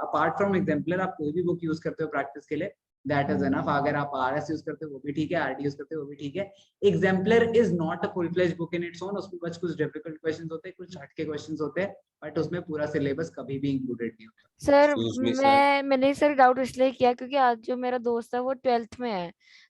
अपार्ट फ्रॉम एग्जाम्पलर आप कोई भी बुक यूज करते हो प्रैक्टिस के लिए, दैट इज एनफ। अगर आप आरएस यूज करते हो वो भी ठीक है, आरडी यूज करते हो वो भी ठीक है। Exemplar is not a full fledge book in its own, उसमें बस कुछ डिफिकल्ट क्वेश्चंस होते हैं, कुछ हटके क्वेश्चंस होते हैं, बट उसमें पूरा सिलेबस कभी भी इंक्लूडेड नहीं होता। Sir excuse me sir. मैंने सर डाउट इसलिए किया क्योंकि आज जो मेरा दोस्त है वो 12th में है।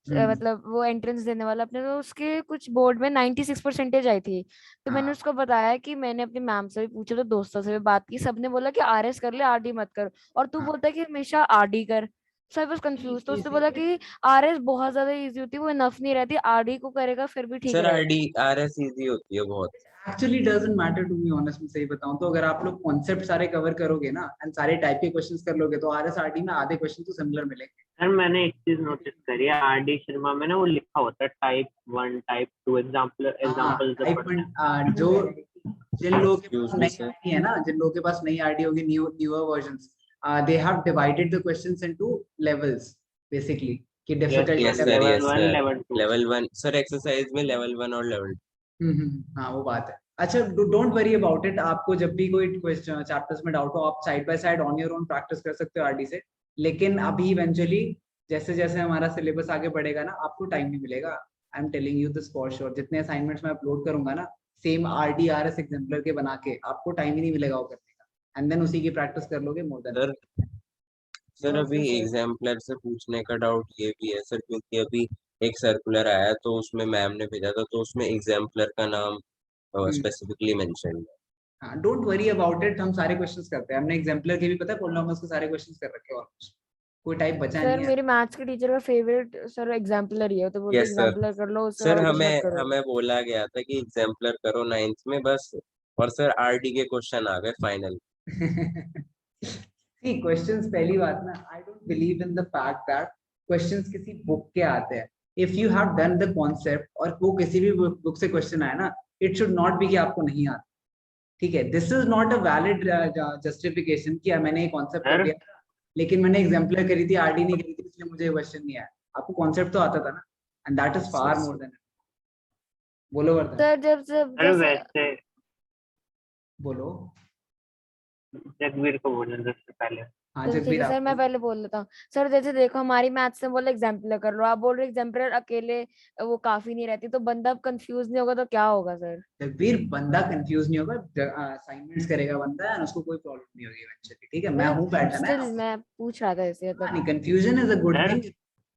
हम्म। मतलब वो एंट्रेंस देने वाला अपने, तो उसके कुछ बोर्ड में 96% आई थी। तो मैंने हाँ। उसको बताया कि मैंने अपनी मैम से भी पूछा, तो दोस्तों से भी बात की, सबने बोला कि आरएस कर ले, आरडी मत कर। और तू हाँ। बोलता है कि हमेशा आरडी कर। सर बस कंफ्यूज, तो उसने बोला इसीलिए कि आरएस बहुत ज्यादा इजी होती है, वो इनफ नहीं रहती, आरडी को करेगा फिर भी ठीक सर रहेगा। आरएस इजी होती है बहुत। Actually doesn't matter, to be honest, मैं सही बताऊं तो अगर आप लोग कॉन्सेप्ट सारे कवर करोगे ना, एंड सारे टाइप के क्वेश्चंस कर लोगे, तो आरएसआरटी में आधे क्वेश्चन तो सिमिलर मिलेंगे। सर मैंने एक चीज नोटिस करी है, आरडी शर्मा में ना वो लिखा होता है टाइप 1 टाइप 2 हाँ, एग्जाम्पल जब टाइप पढ़ते हैं। वन, जो जिन लोगों के पास एक्सक्यूज मी नई सर। आईडी है ना, जिन लोगों के पास नई आईडी होगी, newer versions, they have divided the questions into levels, basically, कि yes difficulty yes sir, sir, level. Level yes 1 sir. Level 2। Level 1 sir, exercise में लेवल 1 और लेवल। हाँ वो बात है। अच्छा, डोंट वरी अबाउट इट, आपको जब भी कोई क्वेश्चन चैप्टर्स में डाउट हो, आप side by side on your own practice कर सकते हो आरडी से। लेकिन अभी इवेंचुअली जैसे जैसे हमारा सिलेबस आगे बढ़ेगा ना, आपको टाइम नहीं मिलेगा। I am telling you this for sure. जितने असाइनमेंट्स मैं अपलोड करूंगा ना, सेम आरडी आरएस एग्जाम्पलर के बना के, आपको टाइम ही नहीं मिलेगा वो करने का, एंड देन उसी की प्रैक्टिस कर लोगे मोर देन। सर सर अभी एग्जाम्पलर से पूछने का डाउट ये भी है सर, क्योंकि अभी एक सर्कुलर आया तो उसमें मैम ने भेजा था, तो उसमें एग्जाम्पलर का नाम स्पेसिफिकली मेंशन है। हाँ, डोंट वरी अबाउट इट, हम सारे क्वेश्चंस करते हैं, हमने एग्जाम्पलर के भी पता है पॉलिनॉमियल्स के सारे क्वेश्चंस कर रखे हैं ऑलमोस्ट, कोई टाइप बचा सर नहीं है। मेरे मैथ्स के टीचर का फेवरेट सर एग्जाम्पलर ही है, तो बोलते यस सर। एग्जाम्पलर कर लो, उससे सर और कुछ मत हमें करो। हमें बोला गया था कि एग्जाम्पलर करो 9th में बस, और सर आरडी के क्वेश्चन आ गए फाइनल। See, questions पहली बात ना, I don't believe in the fact that questions किसी book के आते हैं. If you have done the concept और वो किसी भी book से question आया ना, it should not be कि आपको नहीं आता. ठीक है, this is not a valid justification कि मैंने ये concept कर दिया था, लेकिन मैंने exemplar करी थी, RD नहीं करी थी, इसलिए मुझे question नहीं आया. आपको concept तो आता था ना, and that is far more than. बोलो वर्धन. सर जब जब अरे जैसे वैसे बोलो. जगवीर को बोलने दो उससे पहले। हाँ चलो ठीक जगबीर है सर, मैं आप. पहले बोल देता हूँ। सर जैसे देखो, हमारी मैथ्स में बोले एग्जाम्पलर कर लो, आप बोल रहे एग्जाम्पलर अकेले वो काफी नहीं रहती, तो बंदा कंफ्यूज नहीं होगा तो क्या होगा सर? जगबीर बंदा कंफ्यूज नहीं होगा, असाइनमेंट्स करेगा बंदा और उसको कोई प्रॉब्लम नहीं होगी इवेंचुअली. ठीक है, मैं हूँ पैटर्न है. स्टिल मैं पूछ रहा था ऐसे हाँ, नहीं, मतलब। confusion is a good Sir? thing.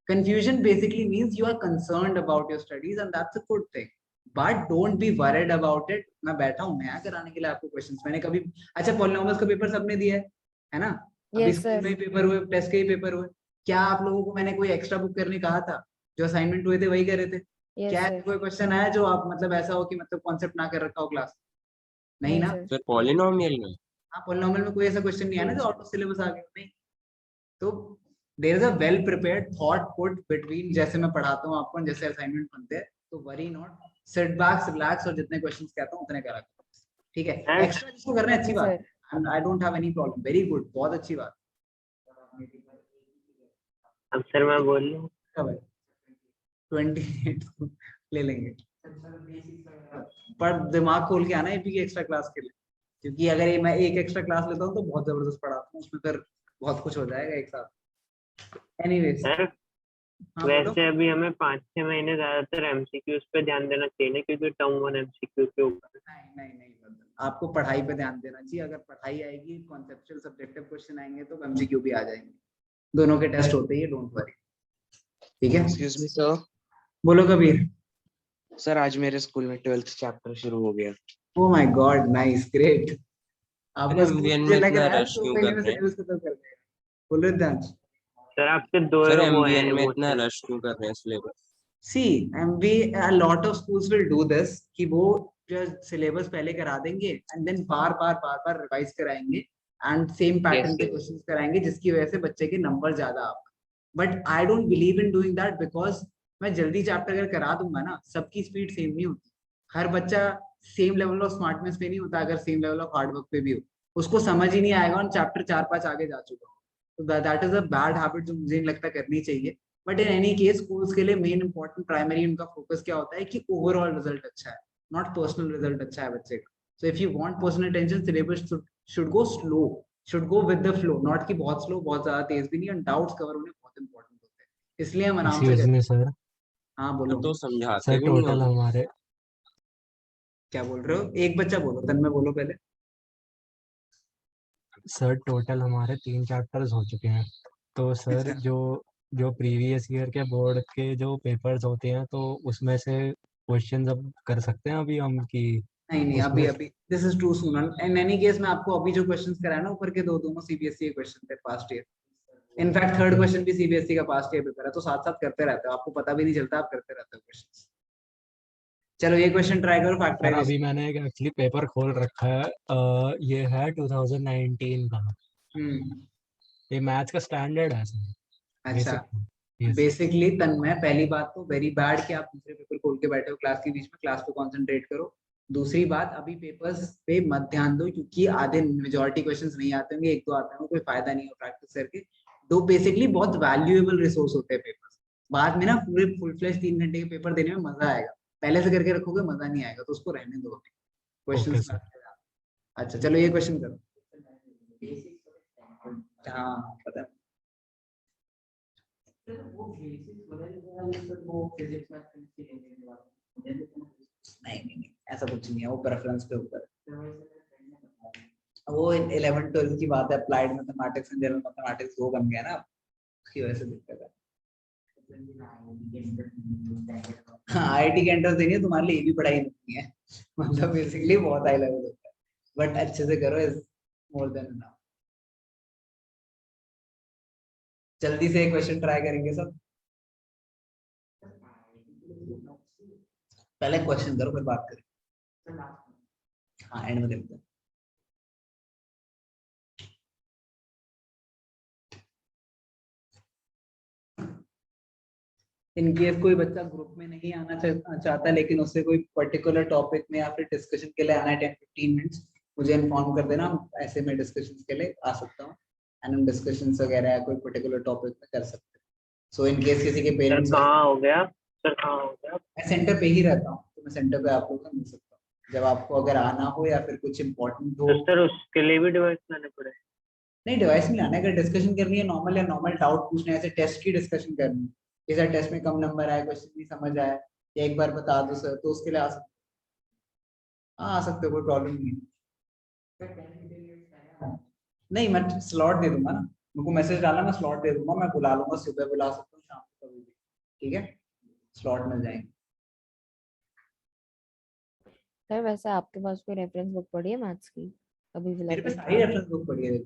Confusion basically means you are concerned about your studies and that's a good thing. But don't be worried about it. मैं बैठा हूँ नया कराने के लिए आपको questions. मैंने कभी, अच्छा पॉलिनोमियल्स का पेपर सबने दिया है ना? अभी Yes, स्कूल sir. में ही पेपर हुए, टेस्ट के ही पेपर हुए. क्या आप लोगों को मैंने कोई एक्स्ट्रा बुक करने कहा था? जो असाइनमेंट हुए थे वही करे थे. Yes, क्या sir. कोई क्वेश्चन आया जो आप मतलब ऐसा हो कि मतलब कॉन्सेप्ट ना कर रखा हो क्लास? नहीं नहीं ना? सर. सर पॉलिनोमियल में हाँ, पॉलिनोमियल में कोई ऐसा क्वेश्चन नहीं आया ना जो आउट ऑफ सिलेबस आ गया. नहीं. तो there is a well prepared thought put between, जैसे मैं पढ़ाता हूँ आपको जैसे असाइनमेंट बनते हैं, तो worry not, sit back relax और जितने क्वेश्चंस कहता हूँ उतने करा करो. ठीक है, Sir? एक्स्ट्रा जिसको करना है अच्छी Okay, बात sir. है, I don't have any problem, very good, बहुत अच्छी बात. अब सर मैं बोल लूँ? कब है 28 ले लेंगे, पर दिमाग खोल के आना एपी की एक्स्ट्रा क्लास के लिए, क्योंकि अगर ये मैं एक एक्स्ट्रा क्लास लेता हूँ तो बहुत जबरदस्त पढ़ाता हूँ, उसमें फिर बहुत कुछ हो जाएगा एक साथ. एनीवेज, सर हाँ बोलो. वैसे अभी हमें 5-6 महीने ज्यादातर एमसीक्यूज पे ध्यान देना चाहिए ना, क्योंकि टर्म 1 एमसीक्यू के ऊपर। नहीं बंधन, आपको पढ़ाई पे ध्यान देना चाहिए. अगर पढ़ाई आएगी, कॉन्सेप्चुअल सब्जेक्टिव क्वेश्चन आएंगे तो एमसीक्यू भी आ जाएंगे. दोनों के टेस्ट होते ही, डोंट वरी. ठीक है, एक्सक्यूज मी सर. बोलो कबीर. सर आज मेरे स्कूल में 12th चैप्टर शुरू हो गया. Oh my God, nice, great. आपका अरे स्कूल MVN मुझे में लग इतना रहा है rush दो क्यों महीने कर में रहे हैं? सिलेबस खत्म कर देगा. बोलो दांश. सर आपके दो सर वो MVN हैं में वो इतना चल- रश क्यों कर रहे हैं सिलेबस? सी एमबी, a lot of schools will do this कि वो जो सिलेबस पहले करा देंगे एंड देन बार बार रिवाइज कराएंगे एंड सेम पैटर्न के sir. क्वेश्चंस कराएंगे, जिसकी वजह से बच्चे के नंबर ज्यादा आ. But I don't believe in doing that, because मैं जल्दी चैप्टर अगर करा दूंगा ना, सबकी स्पीड सेम नहीं होती. हर बच्चा सेम लेवल ऑफ स्मार्टनेस पे नहीं होता. अगर सेम लेवल ऑफ हार्डवर्क पे भी हो, उसको समझ ही नहीं आएगा और चैप्टर 4-5 आगे जा चुका हो. तो that is a bad habit जो मुझे नहीं लगता करनी चाहिए. But in any case schools के लिए मेन इंपॉर्टेंट प्राइमरी उनका फोकस क्या होता है कि ओवरऑल रिजल्ट अच्छा है, नॉट पर्सनल रिजल्ट अच्छा है बच्चे का. So if you want personal attention, syllabus should go slow, should go with the flow, not कि बहुत स्लो, बहुत ज्यादा तेज भी नहीं. और डाउट्स कवर होने बहुत इंपॉर्टेंट होते हैं, इसलिए हम आराम से एक्सक्यूज करते मी हैं. सर. हाँ बोलो. तो समझाते सर भी नहीं टोटल हो. हमारे क्या बोल रहे हो? एक बच्चा बोलो, तन में बोलो पहले. सर टोटल हमारे 3 चैप्टर्स हो चुके हैं. तो सर अच्छा. जो जो प्रीवियस ईयर के बोर्ड के जो पेपर्स होते हैं, तो उसमें से क्वेश्चंस अब कर सकते हैं अभी हम कि नहीं उसमें अभी this is too soon. In any case मैं आपको अभी जो क्वेश्चंस कराया ना ऊपर के दो, दोनों सीबीएसई के क्वेश्चन थे past year. In fact third question भी सीबीएसई का पास्ट ईयर पेपर है. तो साथ साथ करते रहते हो, आपको पता भी नहीं चलता, आप करते रहते हो क्वेश्चंस. चलो ये क्वेश्चन ट्राई करो, सर फैक्टराइजेशन. अभी मैंने एक्चुअली पेपर खोल रखा है. ये है 2019 का. ये मैथ्स का स्टैंडर्ड है सर. अच्छा. Yes. बेसिकली तन्मय, पहली बात तो वेरी बैड कि आप दूसरे पेपर खोल के बैठे हो क्लास के बीच में. क्लास पे कंसंट्रेट करो. दूसरी बात, अभी पेपर्स पे मत ध्यान दो, क्योंकि आधे मेजॉरिटी क्वेश्चंस नहीं आते होंगे, एक दो आते होंगे, कोई फायदा नहीं हो प्रैक्टिस करके. दो बेसिकली बहुत वैल्यूएबल रिसोर्स होते हैं पेपर्स. बाद में ना पूरे फुल फ्लेश 3 घंटे के पेपर देने में मजा आएगा. पहले से करके रखोगे मजा नहीं आएगा, तो उसको रहने दो. Okay questions. सर. अच्छा चलो ये क्वेश्चन करो. हाँ पता है. नहीं ऐसा कुछ नहीं है, वो प्रेफरेंस के ऊपर. वो 11th-12th की बात है. Applied mathematics and general mathematics वो बन गया ना, उसकी वजह से दिक्कत है. हाँ आईआईटी के एंट्रेंस देनी है तुम्हारे लिए, ये भी पढ़ाई नहीं है. मतलब बेसिकली बहुत हाई लेवल होता है, बट अच्छे से करो, इज मोर देन इनफ. जल्दी से एक क्वेश्चन ट्राई करेंगे सब. पहले क्वेश्चन करो फिर बात करें. हाँ एंड में देखते हैं. इन केस कोई बच्चा ग्रुप में नहीं आना चाहता लेकिन उससे कोई पर्टिकुलर टॉपिक में या फिर डिस्कशन के लिए आना है 10-15 मिनट्स, मुझे इन्फॉर्म कर देना, ऐसे मैं डिस्कशन के लिए आ सकता हूँ एंड हम डिस्कशंस वगैरह या कोई पर्टिकुलर टॉपिक में कर सकते हैं। सो इन केस किसी के सर पेरेंट्स, कहाँ हो गया, सर कहाँ हो गया? मैं सेंटर पे ही रहता हूँ, तो मैं सेंटर पे आप लोगों को मिल सकता हूँ जब आपको अगर आना हो या फिर कुछ इम्पोर्टेंट हो। तो सर उसके लिए भी डिवाइस लाने पड़े? नहीं, डिवाइस में लाना है, अगर डिस्कशन करनी है नॉर्मल या नॉर्मल डाउट पूछना है, ऐसे टेस्ट की डिस्कशन करनी है, जैसे टेस्ट में कम नंबर आए, क्वेश्चन नहीं समझ आया या एक बार बता दो सर, तो उसके लिए आ सकते, हाँ आ सकते हो, कोई प्रॉब्लम नहीं है। नहीं, मैं स्लॉट दे दूंगा ना, उनको मैसेज डाला, मैं स्लॉट दे दूंगा, मैं बुला लूंगा, सुबह बुला सकता हूँ, शाम को कभी भी, ठीक है, स्लॉट मिल जाएंगे। सर वैसे आपके पास कोई रेफरेंस बुक पड़ी है मैथ्स की अभी फिलहाल? मेरे पे सारी रेफरेंस बुक पड़ी है,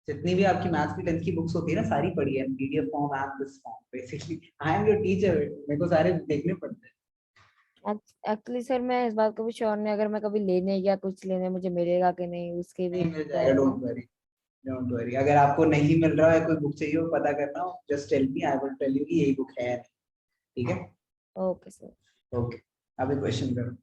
जितनी भी आपकी मैथ्स की 10th की बुक्स होती है ना, सारी पढ़ी है, PDF form and this form, basically I am your teacher, मेरे को सारे देखने पड़ते हैं। एक्चुअली सर मैं इस बात को भी श्योर नहीं, अगर मैं कभी लेने या कुछ लेने मुझे मिलेगा कि नहीं उसके भी नहीं मिल जाएगा, डोंट वरी, डोंट वरी, अगर आपको नहीं मिल रहा है कोई बुक चाहिए हो पता करना हो, just tell me, I will tell you कि यही बुक है, ठीक है? Okay sir. ओके, अभी क्वेश्चन करो।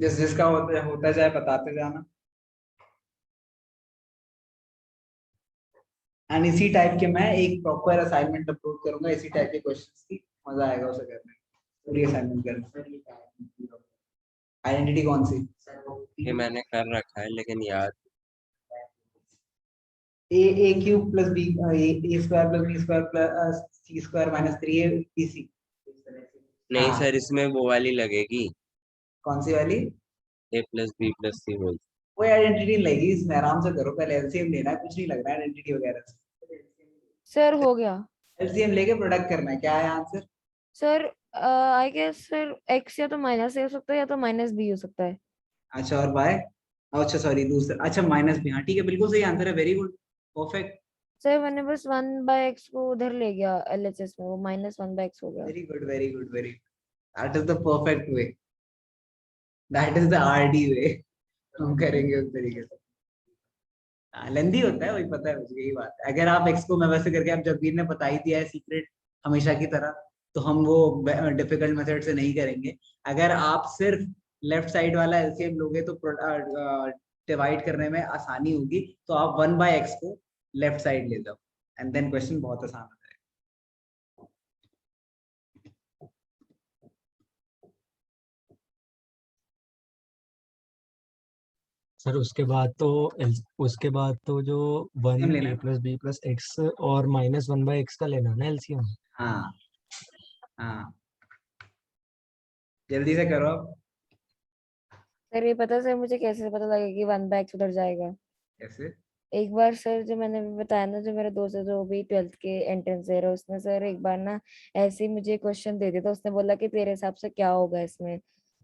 जिसका होता जाए बताते जाना, एंड इसी टाइप के मैं एक प्रॉपर असाइनमेंट अपलोड करूंगा, इसी टाइप के क्वेश्चंस की, मजा आएगा उसे करने में, पूरी असाइनमेंट करने। आइडेंटिटी कौन सी? ये मैंने कर रखा है लेकिन याद a cube plus b, a square plus B square plus c square minus 3a bc। नहीं हाँ। सर, इसमें वो वाली लगेगी, कौन सी वाली? a plus B plus c whole. कोई आइडेंटिटी लगेगी इसमें, आराम से करो, पहले एलसीएम लेना है, कुछ नहीं लगना है आइडेंटिटी वगैरह से। सर हो गया। एलसीएम लेके प्रोडक्ट करना है, क्या है answer? Sir I guess sir x या तो माइनस ए हो सकता है या तो माइनस बी हो सकता है। अच्छा, और बाय, अच्छा सॉरी दूसरा, अच्छा माइनस बी, हाँ ठीक है, बिल्कुल सही आंसर है, वेरी गुड, परफेक्ट, सर मैंने बस 1/x को उधर ले गया एलएचएस में, वो -1/x हो गया। Very good, very good, very good, that is the perfect way, that is the RD way, हम करेंगे उस तरीके से। लेंदी होता है, वही पता है मुझे, यही बात है, अगर आप एक्स को मैं वैसे करके, आप जगबीर ने बता ही दिया है सीक्रेट हमेशा की तरह, तो हम वो डिफिकल्ट मेथड से नहीं करेंगे। अगर आप सिर्फ लेफ्ट साइड वाला एलसीएम लोगे तो डिवाइड करने में आसानी होगी, तो आप 1/x को लेफ्ट साइड ले लो एंड देन क्वेश्चन बहुत आसान हो जाएगा। सर उसके बाद तो जो LCM 1 लेना a है। प्लस बी प्लस एक्स और -1/x का लेना है ना एलसीएम। हाँ हाँ, जल्दी से करो आप। सर ये पता सर मुझे कैसे पता लगा कि 1/x उधर जाएगा? कैसे? एक बार सर जो मैंने भी बताया ना, जो मेरा दोस्त है जो भी 12th के एंट्रेंस दे रहा है, उसने सर एक बार ना ऐसे ही मुझे क्वेश्चन दे दिया था, उसने बोला कि तेरे हिसाब से क्या होगा इसमें,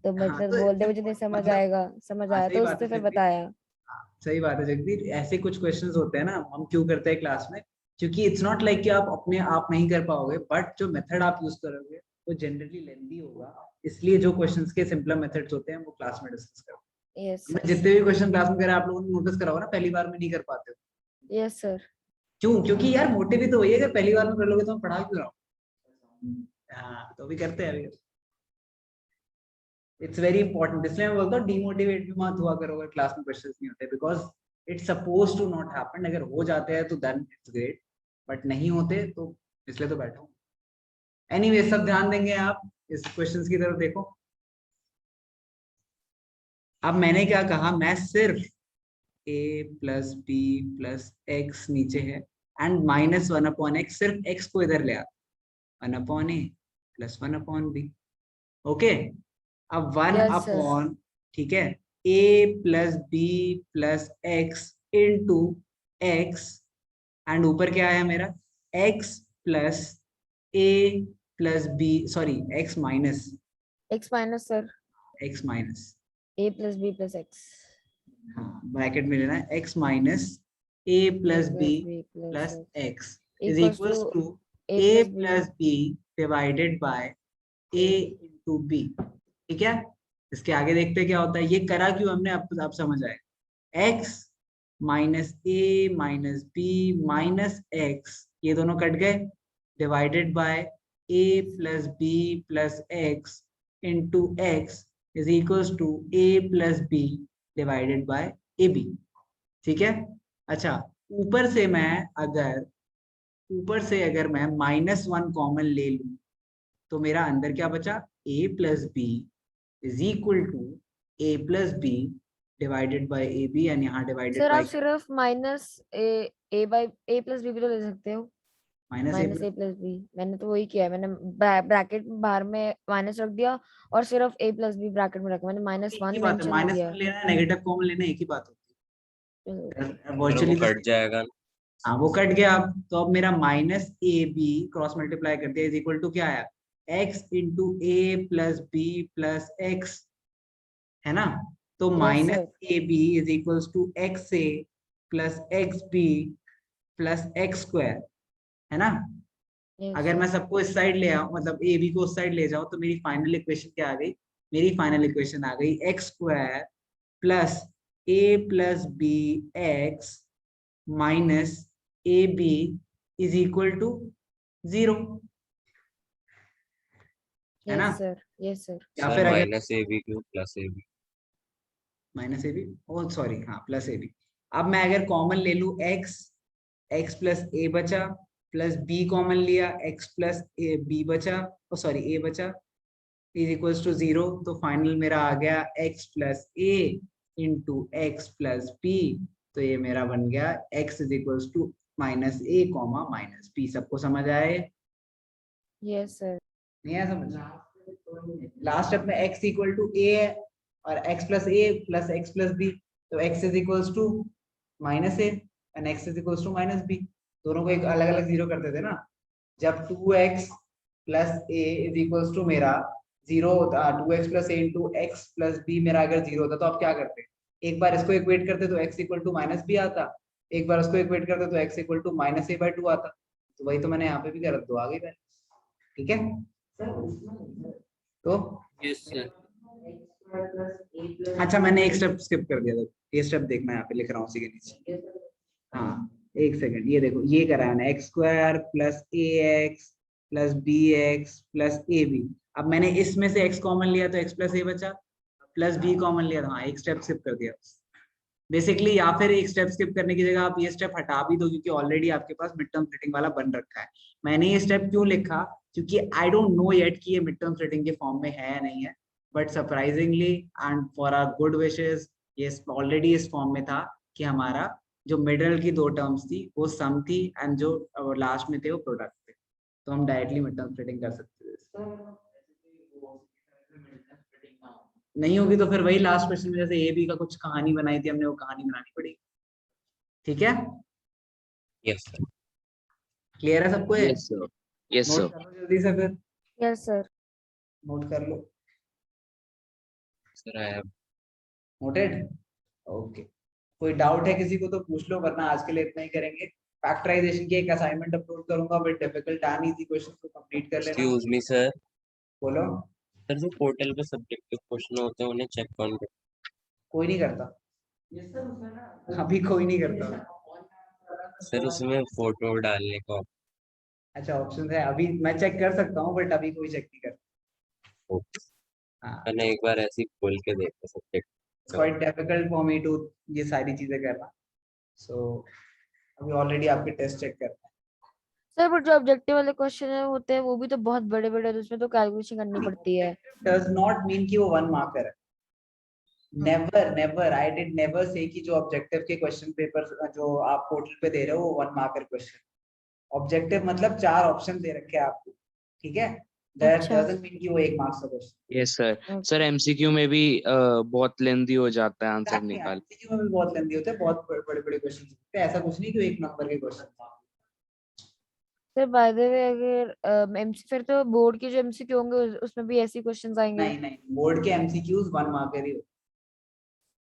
तो हाँ, मतलब तो बोल दे मुझे नहीं important, समझ मतलब, आएगा, समझ हाँ आया सही तो बात है उसने फिर जगदीप, बताया। हाँ, सही बात है जगदीप, ऐसे कुछ क्वेश्चंस होते हैं ना, हम क्यों करते हैं क्लास में, क्योंकि इट्स नॉट लाइक कि आप अपने आप नहीं कर पाओगे, बट जो मेथड आप यूज करोगे वो जनरली लेंदी होगा, इसलिए जो क्वेश्चंस के सिंपल मेथड्स होते हैं वो क्लास में डिस्कस करो। यस हमने सर। जितने भी क्वेश्चन क्लास में करे आप लोगों ने नोटिस करा होगा ना, पहली बार में नहीं कर पाते हो। Yes sir. क्यों? क्योंकि यार मोटिव भी तो वही है, अगर पहली बार में कर लोगे तो हम पढ़ा क्यों रहा हूँ। हाँ, तो भी करते हैं अभी, इट्स वेरी इंपॉर्टेंट, इसलिए मैं बोलता हूँ डिमोटिवेट भी मत हुआ करो अगर क्लास में क्वेश्चंस नहीं होते, because it's suppose to not happen, अगर हो जाते हैं तो देन इट्स ग्रेट, बट नहीं होते तो इसलिए तो बैठा हूँ। एनीवे, सब ध्यान देंगे आप इस क्वेश्चंस की तरफ देखो। अब मैंने क्या कहा, मैं सिर्फ a plus B plus x नीचे है एंड -1/x, सिर्फ x को इधर ले आता, 1/a प्लस 1/b, ओके। अब 1 यस सर। अपॉन, ठीक है, a plus B plus x into x, and ऊपर क्या आया मेरा, x plus a plus b, sorry x minus, x minus sir, x minus, a plus b plus x, हाँ bracket में लेना है, x minus a plus b plus x is equals equals to to a a plus b plus b divided by a into b, ठीक है। इसके आगे देखते हैं क्या होता है। ये करा क्यों हमने, अब समझ आए। x minus a minus b minus x, ये दोनों कट गए, divided by a plus B plus x into x is equals to a plus b divided by a b, ठीक है। अच्छा, ऊपर से अगर मैं -1 कॉमन ले लूं तो मेरा अंदर क्या बचा, a plus b is equal to a plus b divided by a b, and यहाँ डिवाइडेड सर आप बाय सिर्फ minus A by a plus b भी तो ले सकते हो। Minus minus a plus b, मैंने तो वही किया है। मैंने ब्रैकेट बाहर में माइनस रख दिया और सिर्फ ए प्लस बी ब्रैकेट में रखा। मैंने एक -1 ही बात है, मेंशन नहीं -1 किया। लेना है नेगेटिव कॉमन लेना है, एक ही बात होती है सर वर्चुअली। वो कट जाएगा। हाँ वो कट गया। अब तो अब मेरा minus A B cross multiply कर दिया इज इक्वल टू क्या आया, x into A plus B plus X, है ना। तो Yes, minus sir. A B is equals to X A plus X B plus X square, है ना। Yes, अगर sir. मैं सबको इस साइड ले आऊं, मतलब ए बी को उस साइड ले जाऊं, तो मेरी फाइनल इक्वेशन क्या आ गई, मेरी फाइनल इक्वेशन आ गई X square plus A plus B X minus A B is equal to 0, है ना। Yes, sir. Yes, sir. या सर फिर अगर minus A B Q plus A B. Minus A B, oh sorry, हाँ plus A B. अब मैं अगर common ले लूं x प्लस ए बचा, प्लस b कॉमन लिया, x प्लस b बचा, ओ सॉरी a बचा, इज इक्वल्स टू 0। तो फाइनल मेरा आ गया x plus A into X plus B. तो ये मेरा बन गया x is equals to minus A comma minus B. सबको समझ आए? Yes, sir. नहीं आया समझ? लास्ट स्टेप में x इक्वल टू ए है और x plus A plus X plus B, तो x is equals to minus A and x is equals to minus B. दोनों को एक अलग अलग जीरो करते थे ना। जब 2x plus A is equals to मेरा 0 होता, 2x plus A into X plus B मेरा अगर 0 होता, तो आप क्या करते, एक बार इसको इक्वेट करते तो x equal to minus B आता, एक बार उसको इक्वेट करते तो x equal to minus A by 2 आता। तो वही तो मैंने यहाँ पे भी कर दो, आ गई बात, ठीक है। तो यस सर। अच्छा, मैंने एक स्टेप स्किप कर दिया था, ये स्टेप देखना, यहाँ पे लिख रहा हूँ उसी के नीचे। हाँ एक सेकंड, ये देखो, ये करा है ना, X square plus A X plus B X plus A B. अब मैंने इसमें से x कॉमन लिया तो x प्लस ए बचा, प्लस b कॉमन लिया, हाँ एक स्टेप स्किप कर दिया बेसिकली। या फिर एक स्टेप स्किप करने की जगह आप ये स्टेप हटा भी दो, क्योंकि ऑलरेडी आपके पास मिड टर्म स्प्लिटिंग वाला बन रखा है। मैंने ये स्टेप क्यों लिखा, क्योंकि आई डोंट नो येट कि ये मिड टर्म स्प्लिटिंग के फॉर्म में है या नहीं है, but surprisingly and for our good wishes ये ऑलरेडी इस फॉर्म में था कि हमारा जो मिडल की दो टर्म्स थी वो सम थी एंड जो लास्ट में थे वो प्रोडक्ट थे, तो हम डायरेक्टली मिड टर्म स्प्लिटिंग कर सकते थे। नहीं होगी तो फिर वही लास्ट क्वेश्चन में जैसे ए बी का कुछ कहानी बनाई थी हमने, वो कहानी बनानी पड़ेगी, ठीक है। Yes sir. क्लियर है सबको? Yes sir. Yes note sir. कर लो जल्दी से, फिर Yes, sir. नोट कर लो। Sir I have noted? Okay. कोई डाउट है किसी को तो पूछ लो, वरना आज के लिए इतना ही करेंगे। फैक्टराइजेशन की एक असाइनमेंट अपलोड करूंगा, but difficult and easy question को कंप्लीट कर लेना। Excuse me sir. बोलो। सर जो पोर्टल पे सब्जेक्टिव क्वेश्चन होते हैं उन्हें चेक कौन करता कोई नहीं करता, अभी कोई नहीं करता। है? सर उसमें फोटो डालने का अच्छा ऑप्शन है, अभी मैं चेक कर सकता हूँ बट अभी कोई चेक नहीं करता। option- हाँ, मैंने एक बार ऐसे ही खोल के देखा subject. It's quite difficult for me to ये सारी चीजें करना, सो अभी ऑलरेडी आपके टेस्ट चेक कर रहे हैं। सर पर जो ऑब्जेक्टिव वाले क्वेश्चन है होते हैं वो भी तो बहुत बड़े बड़े हैं, तो उसमें तो कैलकुलेशन करनी पड़ती है। डज नॉट मीन कि वो 1 मार्कर है। Never I did never say कि जो ऑब्जेक्टिव के क्वेश्चन पेपर जो आप पोर्टल पे दे रहे हो वो 1 मार्कर क्वेश्चन। ऑब्जेक्टिव मतलब 4 ऑप्शन दे रखे हैं आपको, ठीक है। दैट अच्छा। डजंट मीन कि वो 1 मार्क्स का question. Yes sir. Sir MCQ में भी बहुत लेंथी हो जाता है आंसर निकाल। एमसीक्यू में भी बहुत लेंथी होते हैं, बहुत बड़े-बड़े क्वेश्चन होते हैं, ऐसा कुछ नहीं कि 1 नंबर के क्वेश्चन। सर बाय द वे अगर एमसी फिर तो बोर्ड के जो एमसीक्यू होंगे उसमें भी ऐसे क्वेश्चंस आएंगे। नहीं, बोर्ड के एमसीक्यूज 1 मार्कर ही होते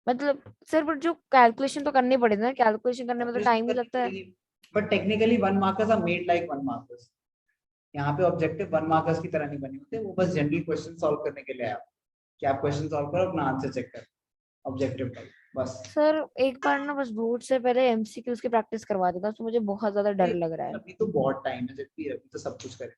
मतलब सर पर जो कैलकुलेशन तो करनी पड़ेगी ना, कैलकुलेशन करने में तो टाइम ही लगता है। हैं, but technically 1 markers are made like 1 markers. यहाँ पे ऑब्जेक्टिव 1 मार्कर्स की तरह नहीं बने होते, वो बस जनरल क्वेश्चन सॉल्व करने के लिए आया कि आप क्वेश्चन सॉल्व करो, अपना आंसर चेक करो ऑब्जेक्टिव टाइप बस। सर एक बार ना बस बोर्ड से पहले एमसीक्यूज की प्रैक्टिस करवा देता, तो मुझे बहुत ज्यादा डर लग रहा है। अभी तो बहुत टाइम है, जबकि अभी तो सब कुछ करें।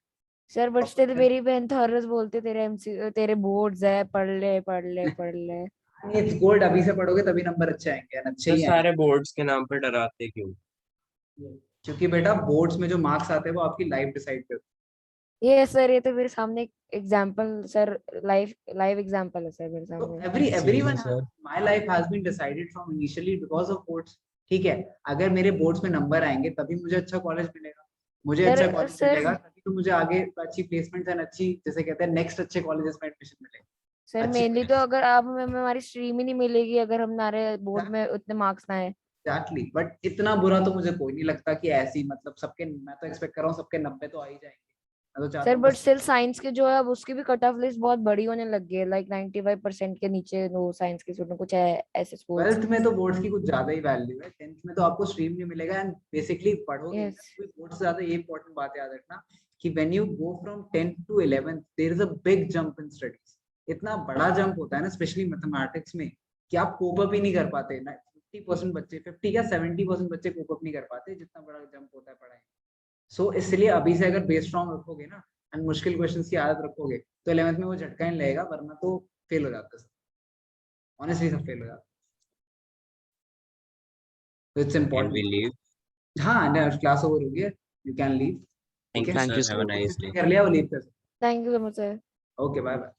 सर बट स्टिल मेरी बहन तो हर रोज बोलती तेरे एमसी तेरे बोर्ड्स है, पढ़ ले पढ़ ले पढ़ ले। इट्स गुड, अभी से पढ़ोगे तभी नंबर अच्छे आएंगे, and अच्छे तो ही सारे बोर्ड्स के नाम पे डराते क्यों? आएंगे, क्योंकि बेटा बोर्ड्स में जो मार्क्स आते हैं वो आपकी लाइफ डिसाइड करते ये सर ये तो मेरे सामने example sir, live live example है सर मेरे हैं। तो सामने। Everyone sir. My life has been decided from initially because of boards. ठीक है, अगर मेरे बोर्ड्स में नंबर आएंगे तभी मुझे अच्छा कॉलेज मिलेगा, मुझे सर अच्छा कॉलेज सर मिलेगा तभी तो मुझे आगे अच्छी प्लेसमेंट्स एंड अच्छी, जैसे कहते हैं नेक्स्ट अच्छे कॉलेजेस में एडमिशन मिलेगा। सर अच्छी मेनली तो अगर आप हमें हमारी स्ट्रीम ही नहीं मिलेगी अगर हमारे बोर्ड में उतने मार्क्स ना आए। एग्जैक्टली, बट इतना बुरा तो मुझे कोई नहीं लगता कि ऐसी, मतलब सबके, मैं तो एक्सपेक्ट कर रहा हूँ सबके 90 तो आ ही जाएंगे। मैं तो चाहता सर हूँ बट बस स्टिल साइंस के जो है अब उसकी भी कट ऑफ लिस्ट बहुत बड़ी होने लग गई है, लाइक 95% के नीचे नो साइंस के स्टूडेंट कुछ है ऐसे स्कूल्स। 12th में तो बोर्ड्स की कुछ ज्यादा ही वैल्यू है, 10th में तो आपको स्ट्रीम नहीं मिलेगा एंड बेसिकली पढ़ोगे यस कोई बोर्ड से ज्यादा। ये इंपॉर्टेंट बात याद रखना कि when you go from 10th to 11th there is a big jump in studies. इतना बड़ा जंप होता है ना स्पेशली मैथमेटिक्स में कि आप कोप अप ही नहीं कर पाते ना। 50% बच्चे, 50 या 70% बच्चे कोप अप नहीं कर पाते, जितना बड़ा जंप होता है पढ़ाई। सो इसलिए अभी से अगर बेस स्ट्रॉन्ग रखोगे ना एंड मुश्किल क्वेश्चंस की आदत रखोगे तो 11th में वो झटका नहीं लगेगा, वरना तो फेल हो जाता है, ऑनेस्टली सब फेल हो जाता है। It's can important. We leave? हाँ, क्लास ओवर हो गया, यू कैन लीव। ठीक है, thank you Thank you, sir, have a sir. Nice day. कर लिया वो लीव कर। Thank you so much sir. Okay bye bye.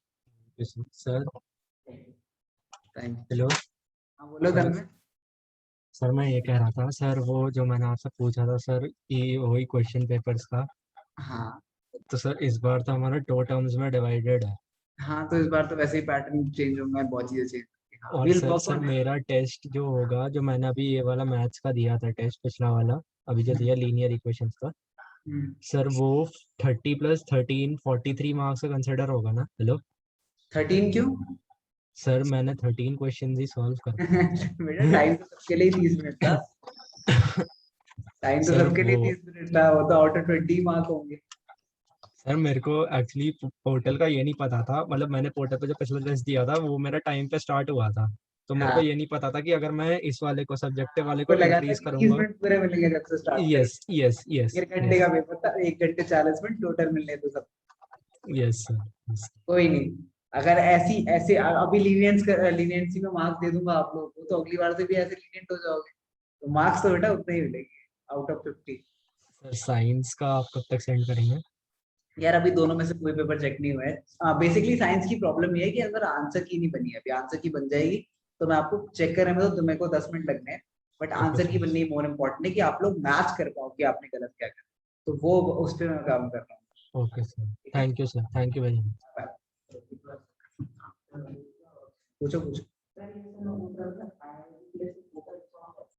Sir thank you. Hello हाँ बोलो सर। तन्मय। सर मैं ये कह रहा था सर, वो जो मैंने आपसे पूछा था सर कि वही क्वेश्चन पेपर्स का, हाँ तो सर इस बार तो हमारा 2 टर्म्स में डिवाइडेड है। हाँ, तो इस बार तो वैसे ही पैटर्न चेंज होंगे, बहुत चीजें चेंज होंगी। हाँ, और we'll sir work sir on it. मेरा टेस्ट जो होगा, जो मैंने अभी ये वाला मैथ्स का दिया था टेस्ट, पिछला वाला अभी जो दिया लीनियर इक्वेशंस का, हम्म, सर वो 30 + 13 43 मार्क्स का कंसिडर होगा ना? हेलो 13 क्यों? सर, मैंने 13 क्वेश्चन ही सॉल्व कर बेटा टाइम तो सबके लिए 30 मिनट था। टाइम तो सर सबके लिए वो 30 मिनट था, वो तो आउट ऑफ 20 मार्क होंगे। सर मेरे को एक्चुअली पोर्टल का ये नहीं पता था, मतलब मैंने पोर्टल पे जो पिछला टेस्ट दिया था वो मेरा टाइम पे स्टार्ट हुआ था, तो मेरे को हाँ, ये नहीं पता था कि अगर मैं इस वाले को सब्जेक्टिव वाले को को लगा था इंक्रीज कि 30 करूंगा। मिनट पूरे मिलेंगे जब से स्टार्ट यस करेंगे। यस यस 1 घंटे का पेपर था, 1 घंटे 40 मिनट टोटल मिलने तो सब। Yes sir. कोई नहीं, अगर ऐसी ऐसे अभी लीनियंसी में मार्क्स दे दूंगा आप लोगों को, तो अगली बार से भी ऐसे लीनियंट हो जाओगे, तो मार्क्स तो बेटा उतने ही मिलेंगे आउट ऑफ 50। सर साइंस का आप कब तक सेंड करेंगे? यार अभी दोनों में से कोई पेपर चेक नहीं हुआ है। बेसिकली साइंस की प्रॉब्लम ये है कि अगर आंसर की नहीं बनी है, अभी आंसर की बन जाएगी तो मैं आपको चेक करने में, तो मेरे को 10 मिनट लगने हैं, बट ओके आंसर की सर। बननी मोर इम्पोर्टेंट है कि आप लोग मैच कर पाओ कि आपने गलत क्या करा, तो वो उस पर मैं काम कर रहा हूँ। ओके सर, ठीक है, thank you sir, thank you very much. पूछो पूछो।